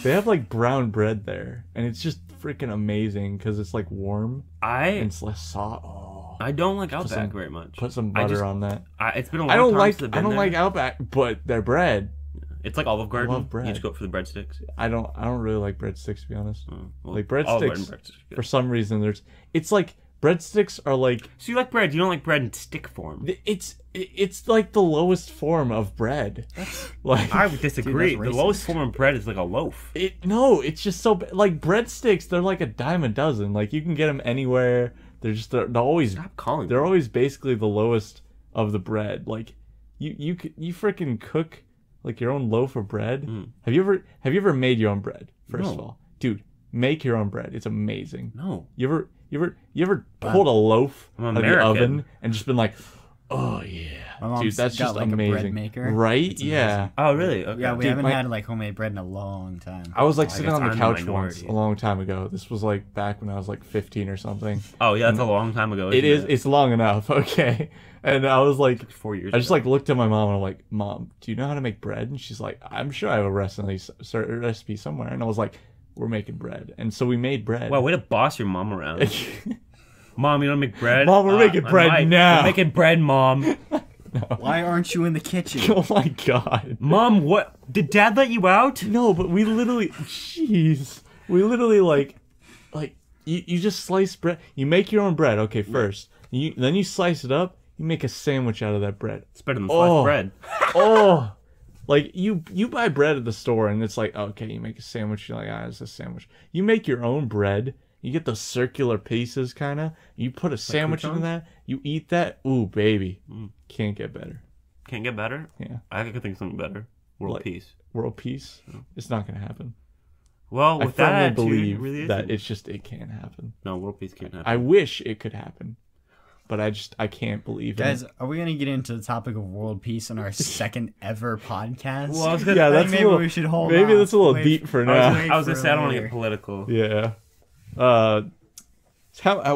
they have like brown bread there, and it's just freaking amazing because it's like warm and it's less salt. Oh, I don't like Outback some- very much. put some butter on that. It's been a long I don't time like since I've I been don't there. like Outback, but their bread. It's like Olive Garden. love bread. You just go for the breadsticks. I don't really like breadsticks, to be honest. Well, Like Olive Garden breadsticks, breadsticks are good. for some reason it's like breadsticks are like So you like bread? You don't like bread in stick form? it's like the lowest form of bread. Like I would disagree. Dude, The that's lowest racist. form of bread is like a loaf. it's just so like breadsticks. They're like a dime a dozen. Like you can get them anywhere. They're always Stop calling. they're always basically the lowest of the bread. Like you freaking cook like your own loaf of bread. Have you ever made your own bread? First of No. all, dude, make your own bread. It's amazing. No. You ever pulled a loaf I'm out of the American. oven and just been like, oh yeah, My mom's dude, that's got, just like, a bread amazing, maker. right? It's Yeah. Oh, really? Okay. Yeah, we Dude, haven't my- had like homemade bread in a long time. I was like I sitting guess on the I'm the couch once minority. a long time ago. This was like back when I was like 15 or something. Oh, yeah, that's a long time ago. It is. isn't It's long enough. Okay. And I was like, 4 years I just ago. like looked at my mom and I'm like, Mom, do you know how to make bread? And she's like, I'm sure I have a recipe somewhere. And I was like, we're making bread. And so we made bread. Wow, way to boss your mom around. Mom, you don't make bread? Mom, we're making bread now. We're making bread, Mom. Why aren't you in the kitchen? Oh my god. Mom, what? Did Dad let you out? No, but we literally, jeez, we literally like you just slice bread. You make your own bread, okay, first. Then you slice it up. You make a sandwich out of that bread. It's better than sliced Oh. bread. Oh, like you buy bread at the store and it's like, okay, you make a sandwich. You're like, it's a sandwich. You make your own bread. You get those circular pieces, kind of. You put a sandwich into croutons? that. You eat that. Ooh, baby, can't get better. Can't get better? Yeah, I could think of something better. World Like- peace. world peace. It's not gonna happen. Well, I with that firmly attitude, believe it really that isn't. it can't happen. No, world peace can't happen. I wish it could happen, but I can't believe Guys, it. are we gonna get into the topic of world peace on our second ever podcast? Well, I was gonna, Yeah, I think that's maybe a little. we should hold Maybe off. that's a little Wait deep for I now. was gonna for say I don't want to later. get political. Yeah.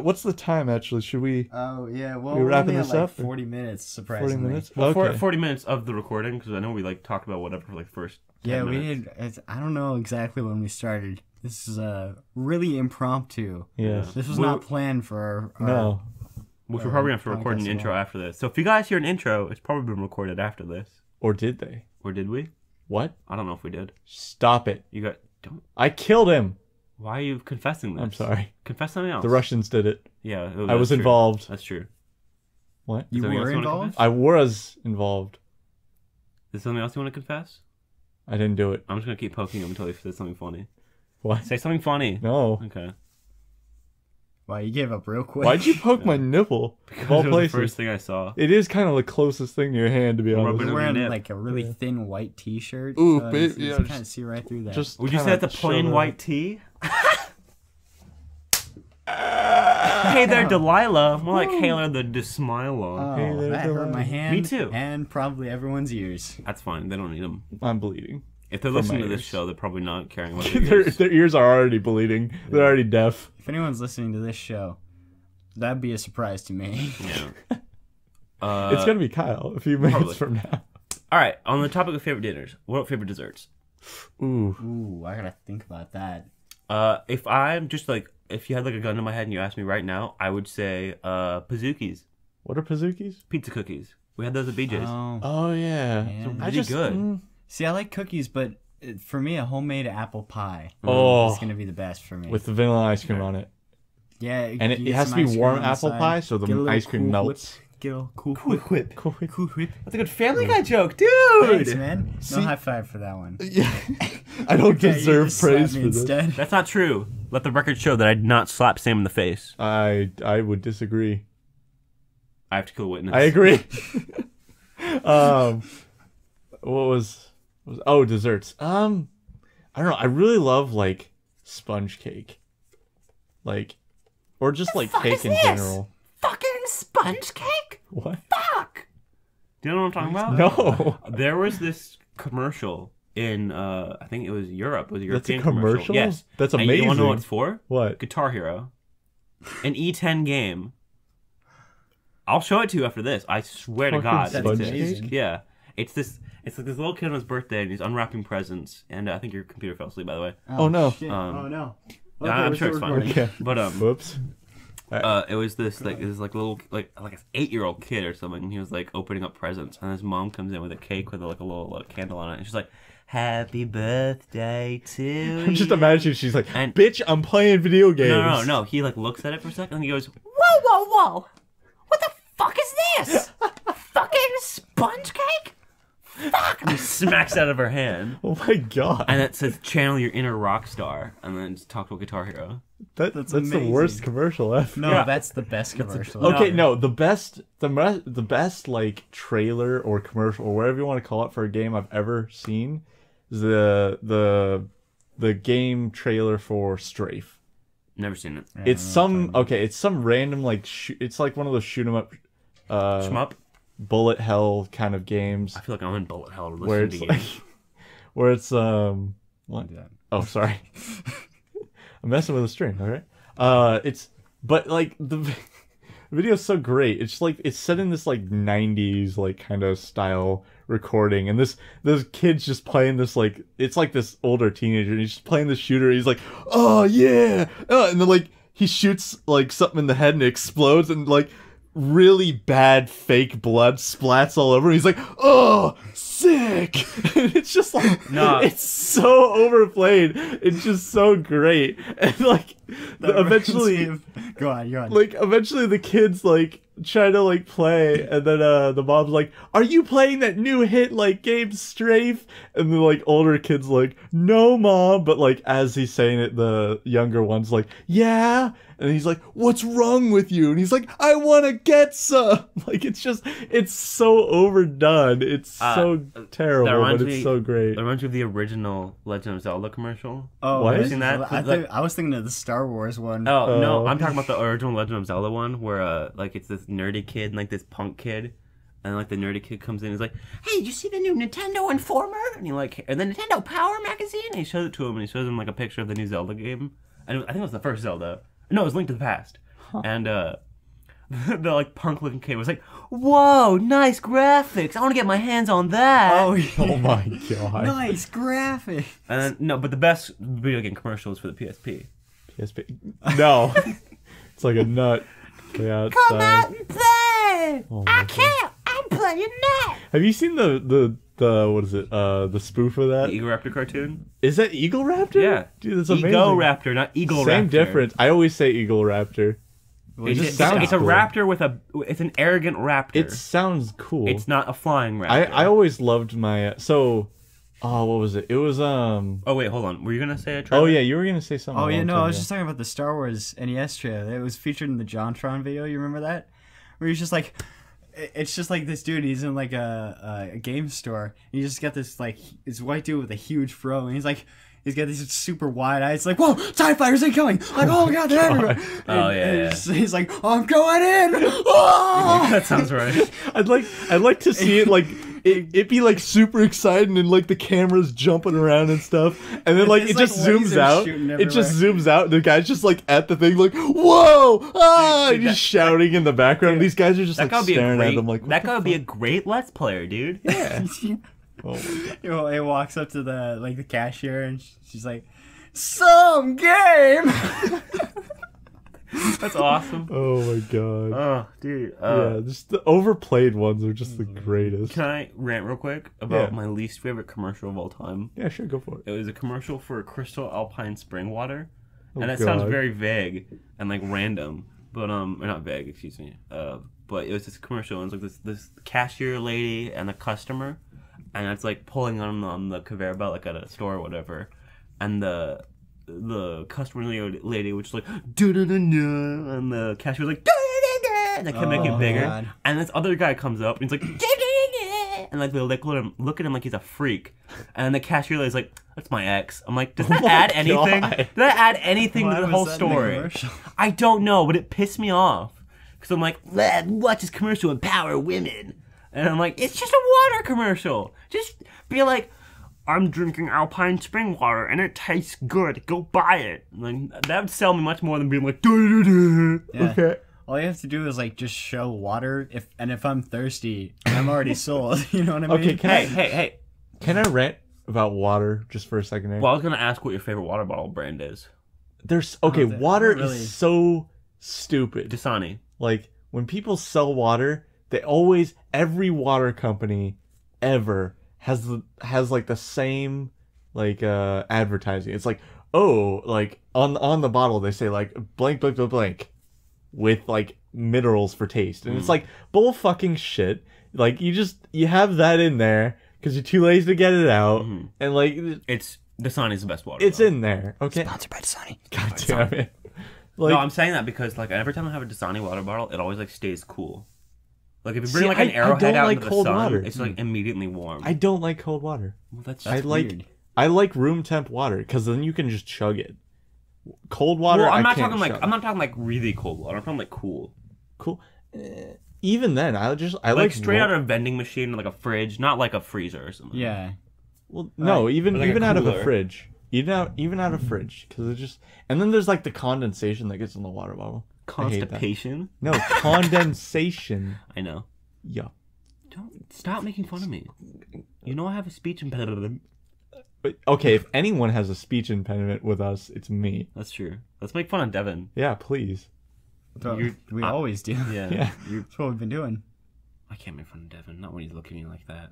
What's the time actually? Should we? Oh yeah, well, We we're wrapping only this at like up, or- 40 minutes, 40 surprisingly. minutes. Well, Okay. 40 minutes of the recording because I know we like talked about whatever for like first. 10 Yeah, we minutes. did. I don't know exactly when we started. This is really impromptu. Yes. This was Well, not planned for our No. Which we're probably gonna have to record podcast an as intro well. after this. So if you guys hear an intro, it's probably been recorded after this. Or did they? Or did we? What? I don't know if we did. Stop it! You got don't. I killed him. Why are you confessing this? I'm sorry. Confess something else. The Russians did it. Yeah, I was that's true. involved. That's true. What? You something else were you wanna involved? confess? I was involved. Is there something else you want to confess? I didn't do it. I'm just gonna keep poking him until he says something funny. What? Say something funny. No. Okay. Wow, you gave up real quick. Why'd you poke my nipple? Of all It was the places. first thing I saw. It is kind of the closest thing to your hand, to be Rub honest. it He's in wearing nip. like a really thin white T-shirt. Ooh, so babe, you yeah, can just- kind of see right through that. Just Would you say kinda that's a plain show the- white tee? Hey there, Delilah. More like hey there, the Desmila. Oh, Hey there, that hurt Delilah. my hand. Me too. And probably everyone's ears. That's fine. They don't need them. I'm bleeding. If they're From listening my to this ears. show, they're probably not caring about their, ears. their ears are already bleeding. They're already deaf. If anyone's listening to this show, that'd be a surprise to me. Yeah. It's gonna be Kyle a few minutes probably. from now. All right. On the topic of favorite dinners, what are favorite desserts? Ooh. Ooh, I gotta think about that. If I'm just like, if you had like a gun to my head and you asked me right now, I would say Pazookies, What are Pazookies? pizza cookies. We had those at BJ's. Oh. Oh yeah. Yeah. I Really just good. See, I like cookies, but for me, a homemade apple pie Oh, is gonna be the best for me. with the vanilla ice cream on it, yeah, and you it get has to some be ice cream warm on the apple side, pie, so the get a little ice cream Cool melts. Whip, get a little cool Cool whip. whip. Cool whip. Cool whip. That's a good Family Guy joke, dude. Thanks, man. No high five for that one. Yeah, I don't Okay, you deserve just slapped praise me for this. instead. That's not true. Let the record show that I did not slap Sam in the face. I would disagree. I have to kill a witness. I agree. What was desserts? I don't know. I really love like sponge cake, like, or just like cake in general. Fucking sponge cake? What? Fuck. Do you know what I'm talking about? No, There was this commercial in I think it was Europe. It was a that's a European commercial. Yes. That's And amazing. you want to know what it's for? What? Guitar Hero. An E10 game. I'll show it to you after this. I swear to Fucking God. sponge It's cake? this. Yeah. It's like this little kid on his birthday and he's unwrapping presents. And I think your computer fell asleep, by the way. Oh, no. Shit. Um, Oh no. Yeah, I'm we're sure still it's fine. recording. Okay. But Whoops. it was this like little like an 8-year-old kid or something, and he was like opening up presents, and his mom comes in with a cake with like a little candle on it, and she's like, "Happy birthday to you." I'm just imagining she's like, And- "Bitch, I'm playing video games." No. He like looks at it for a second, and he goes, "Whoa! What the fuck is this? Fucking sponge cake? Fuck!" And he smacks it out of her hand, Oh my god. and it says, "Channel your inner rock star," and then just talk about Guitar Hero. That's the amazing. worst commercial ever. No, Yeah. that's the best commercial. Okay, no, the best like trailer or commercial or whatever you want to call it for a game I've ever seen is the game trailer for Strafe. Never seen it. It's some random like it's like one of those shoot 'em up Shmup. bullet hell kind of games I feel like I'm in bullet hell where listening it's to like games. where it's what? Oh, sorry. I'm messing with a string, all right? But like the video's so great. It's like it's set in this like 90s like kind of style recording, and this kid's just playing this like it's like this older teenager, and he's just playing the shooter. He's like, "Oh yeah," and then like he shoots like something in the head and it explodes, and like really bad fake blood splats all over. He's like, "Oh, sick!" And it's just like, No. it's so overplayed. It's just so great, and like eventually, Go on, you're on. like eventually the kids like try to like play, and then the mom's like, "Are you playing that new hit like game Strafe?" And the like older kid's like, "No, mom," but like as he's saying it, the younger one's like, "Yeah." And he's like, "What's wrong with you?" And he's like, "I want to get some." Like, it's so overdone. It's so terrible, but it's so great. It reminds me of the original Legend of Zelda commercial. Oh, what? Have you seen that? I was thinking of the Star Wars one. Oh, no, I'm talking about the original Legend of Zelda one where, like, it's this nerdy kid and, like, this punk kid. And, like, the nerdy kid comes in and he's like, "Hey, did you see the new Nintendo Informer?" And and the Nintendo Power magazine? And he shows it to him, and he shows him, like, a picture of the new Zelda game. And I think it was the first Zelda. No, it was Link to the Past. Huh. And, the, like, punk-looking kid was like, "Whoa, nice graphics. I want to get my hands on that." Oh, yeah. Oh my god. Nice graphic. And then, no, but the best video game commercial is for the PSP. PSP. No. It's like a nut. Yeah, come out and play! Oh I can't! I'm playing now! Have you seen the what is it? The spoof of that? The Eagle Raptor cartoon? Is that Eagle Raptor? Yeah. Dude, that's amazing. Ego Raptor, not Eagle Raptor. Same difference. I always say Eagle Raptor. It's a cool. raptor with it's an arrogant raptor. It sounds cool. It's not a flying raptor. I always loved my what was it? It was Oh wait, hold on. Were you gonna say a trailer? Oh yeah, you were gonna say something. Oh yeah, no, I was just talking about the Star Wars NES trailer. It was featured in the JonTron video. You remember that? Where he's just like, it's just like this dude. He's in like a game store. And you just got this like this white dude with a huge fro, and he's like. He's got these super wide eyes. It's like, "Whoa, TIE fighters incoming!" Like, "Oh my god, they're everywhere!" Oh yeah. He's like, "Oh, I'm going in!" Oh! That sounds right. I'd like to see it like it be like super exciting and like the camera's jumping around and stuff, and then like It's it like just zooms out. shooting It just everywhere. zooms out. And the guy's just like at the thing, like, "Whoa!" Ah! Dude, and just shouting in the background. These guys are just That like gotta be a staring great. at them, like, That gotta be a great Let's Player, dude. yeah. Oh my god. He walks up to the cashier and she's like, "Some game." That's awesome. Oh my god. Oh, dude. Yeah, just the overplayed ones are just the greatest. Can I rant real quick about Yeah. my least favorite commercial of all time? Yeah, sure, go for it. It was a commercial for Crystal Alpine Spring Water, Oh, and that sounds God. very vague and like random, but or not vague, excuse me. But it was this commercial, and it's like this cashier lady and a customer, and it's like pulling on the conveyor belt like at a store or whatever, and the customer lady was just like "Da-da-da-da," and the cashier was like "Da-da-da-da," and they kept making it bigger, God. and this other guy comes up and he's like "Da-da-da-da," and like they look at him like he's a freak, and the cashier lady's like, "That's my ex." I'm like, does that add anything? God. Does that add anything Why to the was whole that in the story? commercial? I don't know, but it pissed me off because I'm like, watch this commercial empower women, and I'm like, it's just a water commercial. Just be like, "I'm drinking Alpine spring water and it tastes good. Go buy it." Like that would sell me much more than being like, "Da-da-da-da." Yeah. Okay. All you have to do is like just show water. If I'm thirsty, I'm already sold. You know what I mean? Okay, Hey. can I rant about water just for a second there? Well, I was gonna ask what your favorite water bottle brand is. There's Oh, water really? is so stupid. Dasani. Like when people sell water, every water company ever has like the same like advertising. It's like, oh, like on the bottle they say like blank blank blank blank with like minerals for taste, and it's like bull fucking shit. Like you have that in there because you're too lazy to get it out, and like It's Dasani's the best water. it's bottle. in there. Okay. Sponsored by Dasani. God damn it. Like, No, I'm saying that because like every time I have a Dasani water bottle, it always like stays cool. Like if you bring See, like an I arrowhead don't out like into the cold sun, water. it's like immediately warm. I don't like cold water. Well, that's I like weird. I like room temp water because then you can just chug it. Cold water. Well, I'm not can't talking like chug. I'm not talking like really cold water. I'm talking like cool. Cool. Even then, I Like like straight out of a vending machine, like a fridge, not like a freezer or something. Yeah. Well, no, even like a out of a cooler. fridge. Even out of fridge because it just and then there's like the condensation that gets in the water bottle. I hate that. Constipation. No condensation. I know. Yeah. Don't stop making fun of me. You know I have a speech impediment. But okay, if anyone has a speech impediment with us, it's me. That's true. Let's make fun of Devon. Yeah, please. We always do. Yeah. Yeah. That's what we've been doing. I can't make fun of Devon. Not when he's looking at me like that.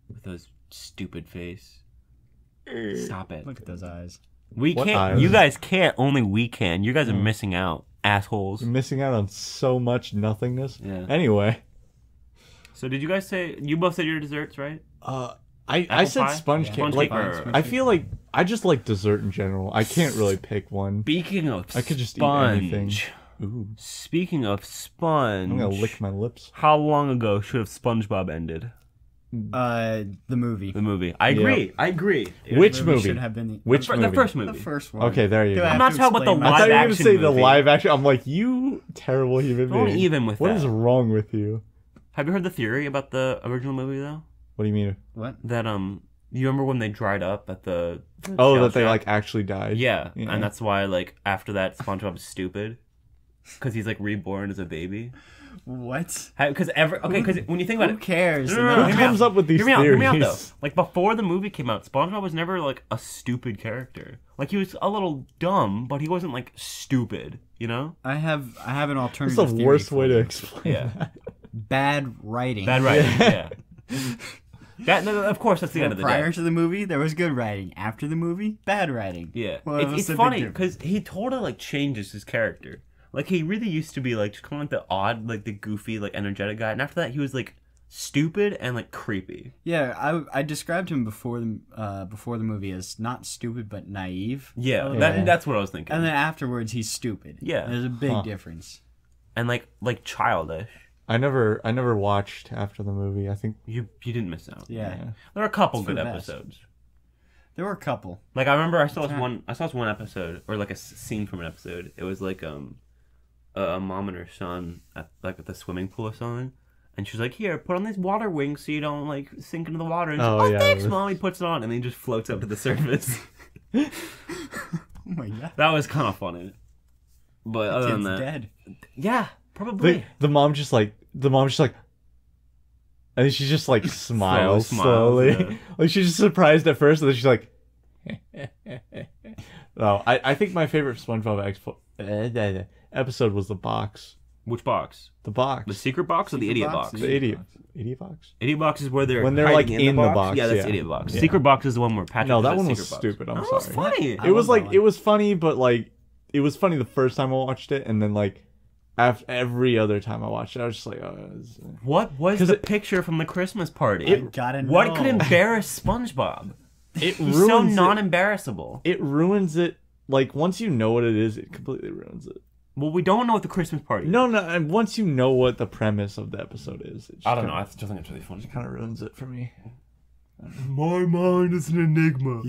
With those stupid face. Stop it. Look at those eyes. We What can't. eyes? You guys can't. Only we can. You guys are missing out, assholes. You're missing out on so much nothingness. Yeah. Anyway, So did you guys say you both said your desserts, right? I said pie? sponge Yeah. cake. Sponge Like cake or- I feel like I just like dessert in general. I can't really pick one. Speaking of I could just sponge. eat anything. Ooh. Speaking of sponge. I'm gonna lick my lips. How long ago should have SpongeBob ended? The movie. The movie. I agree. I agree. Which The movie? should have been Which movie? The first movie. the first one. Okay, there you Do go. I I'm have not to talking about the explain I thought you were gonna live-action say the movie. live action. I'm like, you terrible human Don't being. even with What that. is wrong with you? Have you heard the theory about the original movie though? What do you mean? What? That you remember when they dried up at the Oh, shell that they shack? like actually died. Yeah, Yeah. and that's why like after that SpongeBob is stupid because he's like reborn as a baby. What? Because when you think about Who it, cares? No, no, no, Who hear me comes out. up with these Hear me out. Hear me out though. theories? Like before the movie came out, SpongeBob was never like a stupid character. Like he was a little dumb, but he wasn't like stupid. You know? I have an That's alternative. the theory worst for way to you. explain Yeah. that. Bad writing. Bad writing. Yeah. No, of course, that's the end of the Prior day. to the movie, there was good writing. After the movie, bad writing. Yeah, Well, what's it's the big funny difference? because he totally like changes his character. Like he really used to be like just kind of like the odd, like the goofy, like energetic guy, and after that he was like stupid and like creepy. Yeah, I described him before the movie as not stupid but naive. Yeah, Yeah. that's what I was thinking. And then afterwards, he's stupid. Yeah. There's a big difference. And like childish. I never watched after the movie. I think You didn't miss out. Yeah. There are a couple It's for good the best. episodes. There were a couple. Like I remember I saw this one episode or like a scene from an episode. It was like a mom and her son at the swimming pool or something. And she's like, "Here, put on these water wings so you don't like sink into the water." And she's Oh, like, yeah. Thanks, Mom. He puts it on, and then he just floats up to the surface. Oh my god. That was kind of funny. But other than Kid's that, dead. yeah, probably. the mom's just like, and then she just like smiles smiles, slowly. yeah. Like she's just surprised at first, and then she's like, no, I think my favorite SpongeBob episode was the box. Which box? The box. The secret box or the idiot box? The idiot box. Idiot box is where they're When they're, hiding like, in in the the box. box, Yeah, that's yeah. idiot box. Yeah. Secret box is the one where Patrick. No, that says one was secret box. stupid. I'm That sorry. was funny. I It was love like that it one. was funny, but like it was funny the first time I watched it, and then like after every other time I watched it, I was just like, oh. What was 'Cause the it- picture from the Christmas party? I gotta know. What could embarrass SpongeBob? It He's so ruins it. non-embarrassable. It ruins it. Like once you know what it is, it completely ruins it. Well, we don't know what the Christmas party is. No, and once you know what the premise of the episode is, it just I don't know. I just think it's really funny. kind of ruins it for me. My mind is an enigma.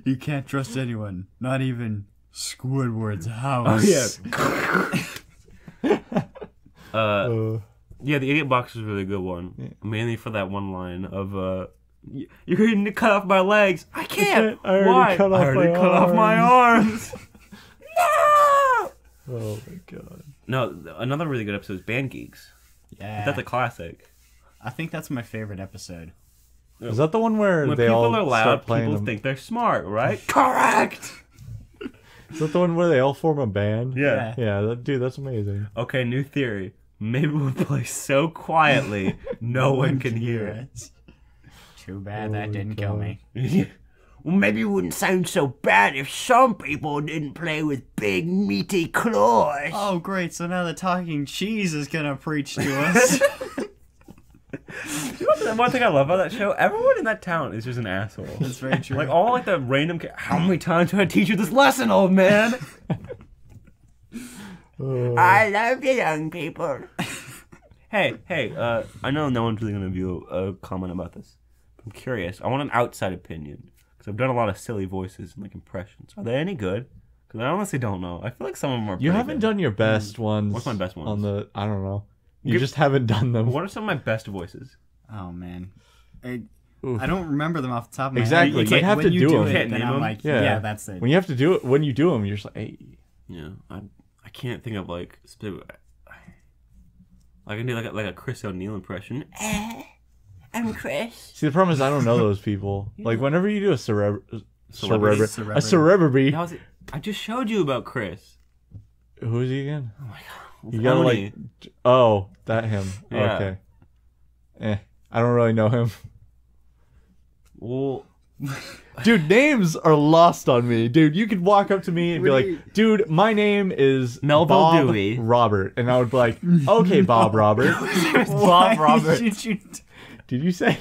You can't trust anyone. Not even Squidward's house. Oh, yeah. Uh, Yeah, the idiot box is a really good one. Mainly for that one line of, you're going to cut off my legs. I can't. I already Why? cut off I already my cut off my arms. No! oh my god. No, another really good episode is Band Geeks. Yeah. That's a classic. I think that's my favorite episode. Is that the one where When they people all are loud, start playing people them? think they're smart, right? Correct! Is that the one where they all form a band? Yeah. Yeah, dude, that's amazing. Okay, new theory. Maybe we'll play so quietly, no one can hear it. Too bad that my didn't kill God. me. Well, maybe it wouldn't sound so bad if some people didn't play with big, meaty claws. Oh, great. So now the talking cheese is going to preach to us. You know, the one thing I love about that show, everyone in that town is just an asshole. That's very true. Like all like the random. How many times do I teach you this lesson, old man? I love you, young people. hey, I know no one's really gonna view a comment about this. I'm curious. I want an outside opinion because I've done a lot of silly voices and like impressions. Are they any good? Because I honestly don't know. I feel like some of them are. You pretty haven't good. done your best ones. What's my best ones? On the I don't know. You Give- just haven't done them. What are some of my best voices? Oh, man. Oof. I don't remember them off the top of my Exactly. head. It's You like have when to you do do them. it, Can't then name I'm them? like, Yeah. yeah, that's it. When you have to do it, when you do them, you're just like, hey. Yeah, I can't think of like specific. I can do like a Chris O'Neill impression. I'm Chris. See, the problem is I don't know those people. Like whenever you do a Celebrity. celebrity, That was it. I just showed you about Chris. who is he again? Oh my god. You gotta Tony. like, oh, that him. Yeah. Okay. I don't really know him. Well, Dude, names are lost on me. Dude, you could walk up to me and be like, dude, my name is Melville Bob Dewey. Robert. And I would be like, okay, Bob Robert. Bob Roberts. Did you... Did you say?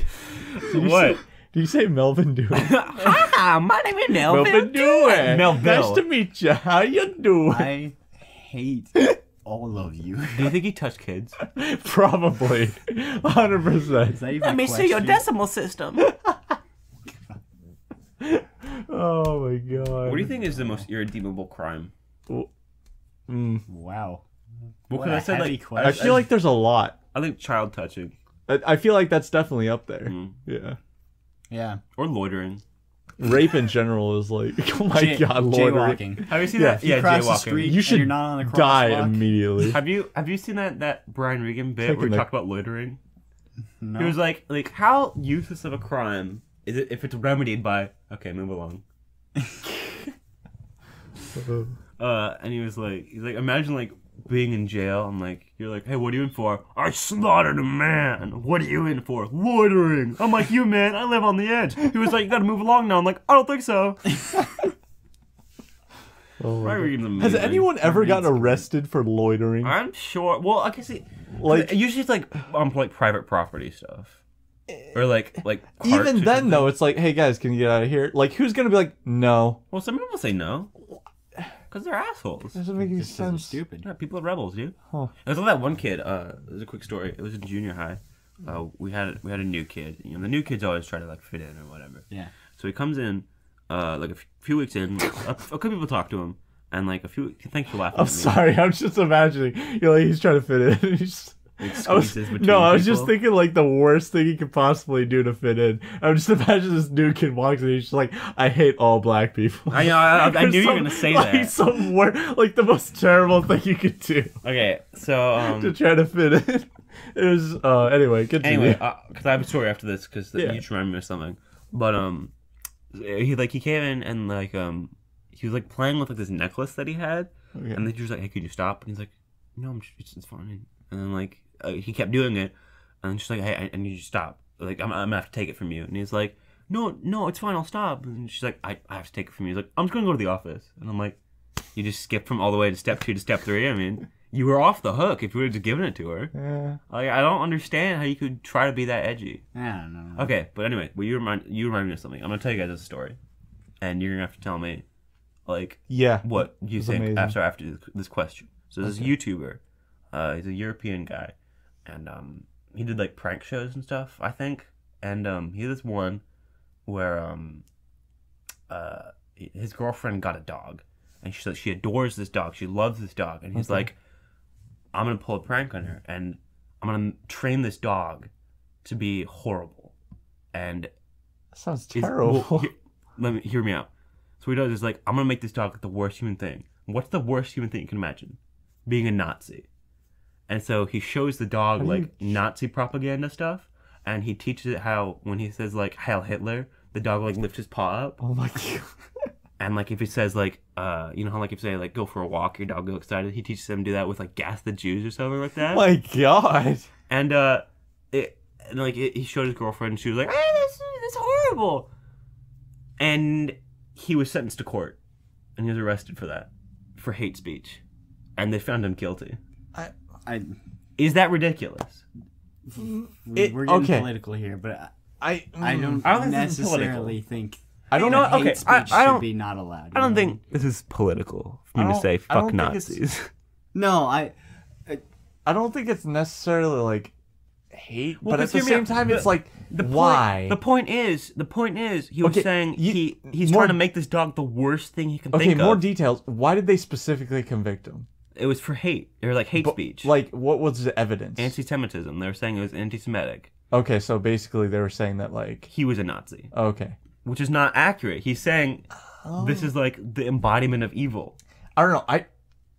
Did you What? say- Do you say Melvin Dewey? Hi, my name is Melvin Dewey. Melville. Nice to meet you. How you doing? I hate all of you. Do you think he touched kids? Probably. 100%. Is that even Let a me see your question? decimal system. Oh my god. What do you think is the most irredeemable crime? Wow. Well, What because a I said heavy like question. I feel like there's a lot. I think child touching I feel like that's definitely up there. Yeah. Yeah. or loitering. Rape in general is like, oh my J- god, Lord. jaywalking. Have you seen Yeah. that? You Yeah, cross the jaywalking. street You and should you're not on a die crosswalk. immediately. Have you seen that Brian Regan bit where he Taking talked about loitering? No. He was like how useless of a crime is it if it's remedied by okay, move along. And he's like imagine like being in jail and like you're like, hey, what are you in for? I slaughtered a man. What are you in for? Loitering. I'm like, you man, I live on the edge. He was like, you gotta move along now. I'm like, I don't think so. Brian Regan's amazing. Has anyone ever gotten arrested for loitering? I'm sure. Well, I can see. Like- Usually it's like on like private property stuff, or like carts Even or then, something. though, it's like, hey guys, can you get out of here? Like, who's gonna be like, no? Well, some people say no, because they're assholes. Doesn't make any Just 'cause they're sense. stupid. Yeah, people are rebels, dude. Huh. It was like that one kid. It was a quick story. It was in junior high. We had a new kid. You know, the new kids always try to like fit in or whatever. Yeah. So he comes in, like a few weeks in. A couple people talk to him, and like a few. Thanks for laughing. I'm at me. sorry, I'm just imagining. You're like, he's trying to fit in. He's Like, I was, squeezes between no, I was just people. thinking like the worst thing he could possibly do to fit in. I'm just imagining this new kid walks in, he's just like, I hate all black people. I know. I Or knew you were some- gonna say like, that. Some like the most terrible thing you could do Okay, so to try to fit in. It was anyway. Continue. anyway, because I have a story after this because Yeah. you just reminded me of something. But he came in and like he was like playing with like this necklace that he had, Okay. and then she was like, "Hey, could you stop?" And he's like, "No, it's fine." And then like he kept doing it, and she's like, "Hey, I need you to stop. Like I'm gonna have to take it from you." And he's like, "No, it's fine. I'll stop." And she's like, "I have to take it from you." He's like, "I'm just gonna go to the office." And I'm like, "You just skipped from all the way to step 2 to step 3. I mean, you were off the hook if you would have just given it to her." Yeah. Like, I don't understand how you could try to be that edgy. I don't know. Okay, but anyway, well, you remind me of something. I'm gonna tell you guys this story, and you're gonna have to tell me, like, Yeah. what you It's think amazing. after this question. So this YouTuber, he's a European guy, and he did like prank shows and stuff, I think. And he had this one where his girlfriend got a dog, and she adores this dog. She loves this dog, and he's like, I'm gonna pull a prank on her, and I'm gonna train this dog to be horrible. And That sounds is- terrible. well, hear me out. So what he does is like, I'm gonna make this dog like the worst human thing. What's the worst human thing you can imagine? Being a Nazi. And so he shows the dog How do like Nazi propaganda stuff, and he teaches it how when he says like Heil Hitler, the dog will, like lift his paw up, Oh my god. and like if he says like you know how like if you say like go for a walk, your dog will get excited. He teaches them to do that with like gas the Jews or something like that. Oh my god. And he showed his girlfriend, and she was like, "Hey, this is horrible." And he was sentenced to court, and he was arrested for that, for hate speech, and they found him guilty. I Is that ridiculous? we're getting okay. political here, but I I don't I don't think this is necessarily think I don't You know that what? hate Okay, speech I should don't- be not allowed. I don't you know? think this is political for me I to don't- say I fuck don't think it's- Nazis. No, I don't think it's necessarily like hate, Well, but at 'cause the hear me same out. time, The- it's like The why? Point is, he was Okay, saying he's more- trying to make this dog the worst thing he can Okay, think more of. details. Why did they specifically convict him? It was for hate, or like hate But, speech, Like, what was the evidence? anti-Semitism. They were saying it was anti-Semitic. Okay, so basically they were saying that like, He was a Nazi, okay, which is not accurate. He's saying this is like the embodiment of evil. I don't know.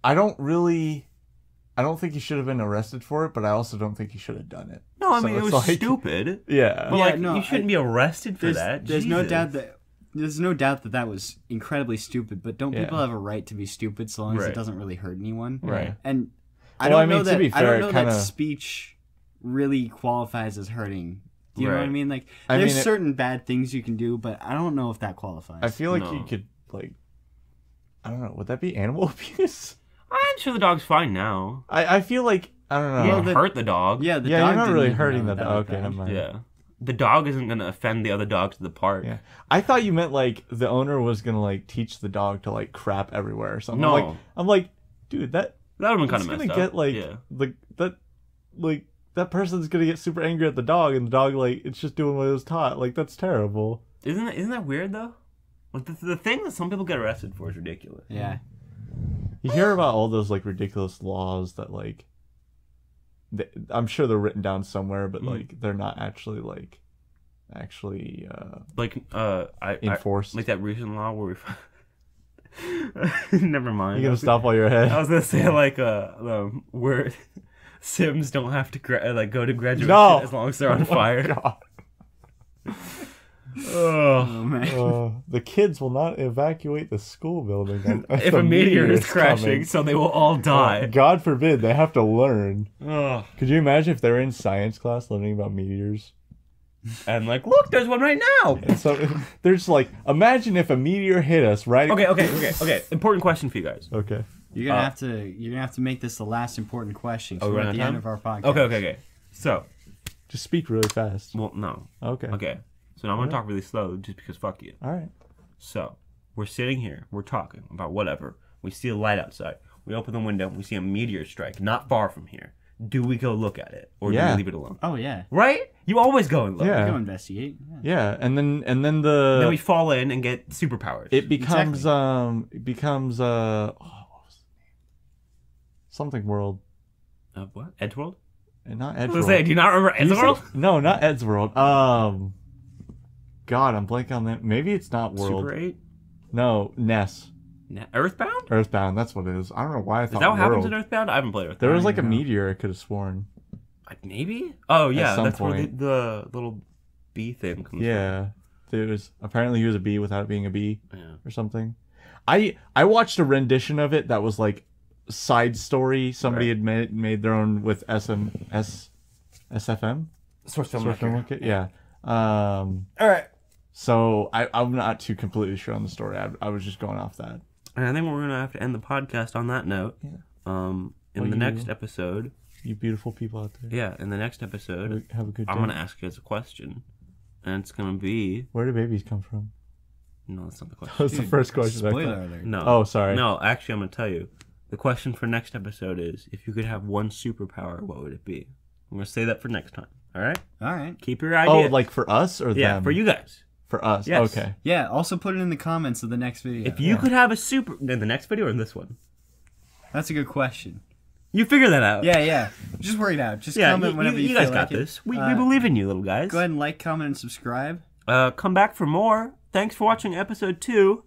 I don't really. I don't think he should have been arrested for it, but I also don't think he should have done it. No, I So mean it it's was like- stupid. Yeah. But Yeah, like no, you shouldn't be arrested for there's, that. there's no Jesus. doubt that that was incredibly stupid. But don't Yeah. people have a right to be stupid so long as Right. it doesn't really hurt anyone? Right. And I Well, don't I mean, know to that be I fair, don't it know that kinda- speech really qualifies as hurting. Do you know what I Right. mean? Like, I there's mean, it- certain bad things you can do, but I don't know if that qualifies. I feel like No. you could like. I don't know. Would that be animal abuse? I'm sure the dog's fine now. I feel like I don't know. You Well, didn't the- hurt the dog. yeah, the yeah, dog you're not didn't really even hurting know the that dog. was Okay, bad. never mind. Yeah. the dog isn't gonna offend the other dogs at the park. Yeah, I thought you meant like the owner was gonna like teach the dog to like crap everywhere or something. No. I'm like, dude, that That would have been kind it's of gonna messed get up. like Yeah. that person's gonna get super angry at the dog, and the dog like it's just doing what it was taught. Like that's terrible. Isn't that weird though? Like the thing that some people get arrested for is ridiculous. Yeah. You hear about all those like ridiculous laws that like I'm sure they're written down somewhere, but like they're not actually enforced. Like that recent law where we never mind. You're gonna stop while you're ahead. I was gonna say like where Sims don't have to go to graduation No! as long as they're on fire. God. Oh man. The kids will not evacuate the school building if If a meteor is crashing, coming. so they will all die. God forbid they have to learn. Ugh. Could you imagine if they were in science class learning about meteors? And like, look, there's one right now. And so they're just like, imagine if a meteor hit us right. Okay. Important question for you guys. Okay. You're gonna have to make this the last important question. Oh, So we're we're out at of the time? end of our podcast. Okay. So, Just speak really fast. well, no. Okay. Okay. So now I'm gonna talk really slow just because fuck you. All right. So, we're sitting here, we're talking about whatever. We see a light outside. We open the window, we see a meteor strike not far from here. Do we go look at it, or do Yeah. we leave it alone? Oh yeah. Right? You always go and look. Yeah. Go investigate. Yeah. Yeah, and then Then we fall in and get superpowers. it becomes Exactly. what was the name? Something World. What? Edgeworld? And not I was Edgeworld. gonna say, do you not remember Edgeworld? No, not Edgeworld. God, I'm blanking on that. Maybe it's not World. Super 8? No, Ness. Earthbound? Earthbound, that's what it is. I don't know why I Is thought that what happens World. in Earthbound? I haven't played Earthbound. There was like a don't know. meteor, I could have sworn. Maybe? Oh, yeah. some That's where point. the little bee thing comes Yeah. There was apparently he was a bee without being a bee from. Yeah. or something. I watched a rendition of it that was like side story. Somebody Right. had made their own with SFM? Source film. Source Film Kit? Yeah. All right. So I'm not too completely sure on the story. I was just going off that. And I think we're going to have to end the podcast on that note. Yeah. In the next episode. You beautiful people out there. Yeah, in the next episode, Have a good day. I'm going to ask you guys a question. And it's going to be... Where do babies come from? No, that's not the question. That's the first question. I Spoiler thought. alert. No. Oh, sorry. No, actually, I'm going to tell you. The question for next episode is, if you could have one superpower, what would it be? I'm going to say that for next time. All right? All right. Keep your Oh, idea. like for us or yeah, them? for you guys. For us. Yes. Okay. Yeah. Also put it in the comments of the next video. If you could have a super... In the next video or in this one? That's a good question. You figure that out. Yeah. Just work it out. Just Yeah, comment whenever you guys feel got like this. it. We believe in you, little guys. Go ahead and like, comment, and subscribe. Come back for more. Thanks for watching episode 2.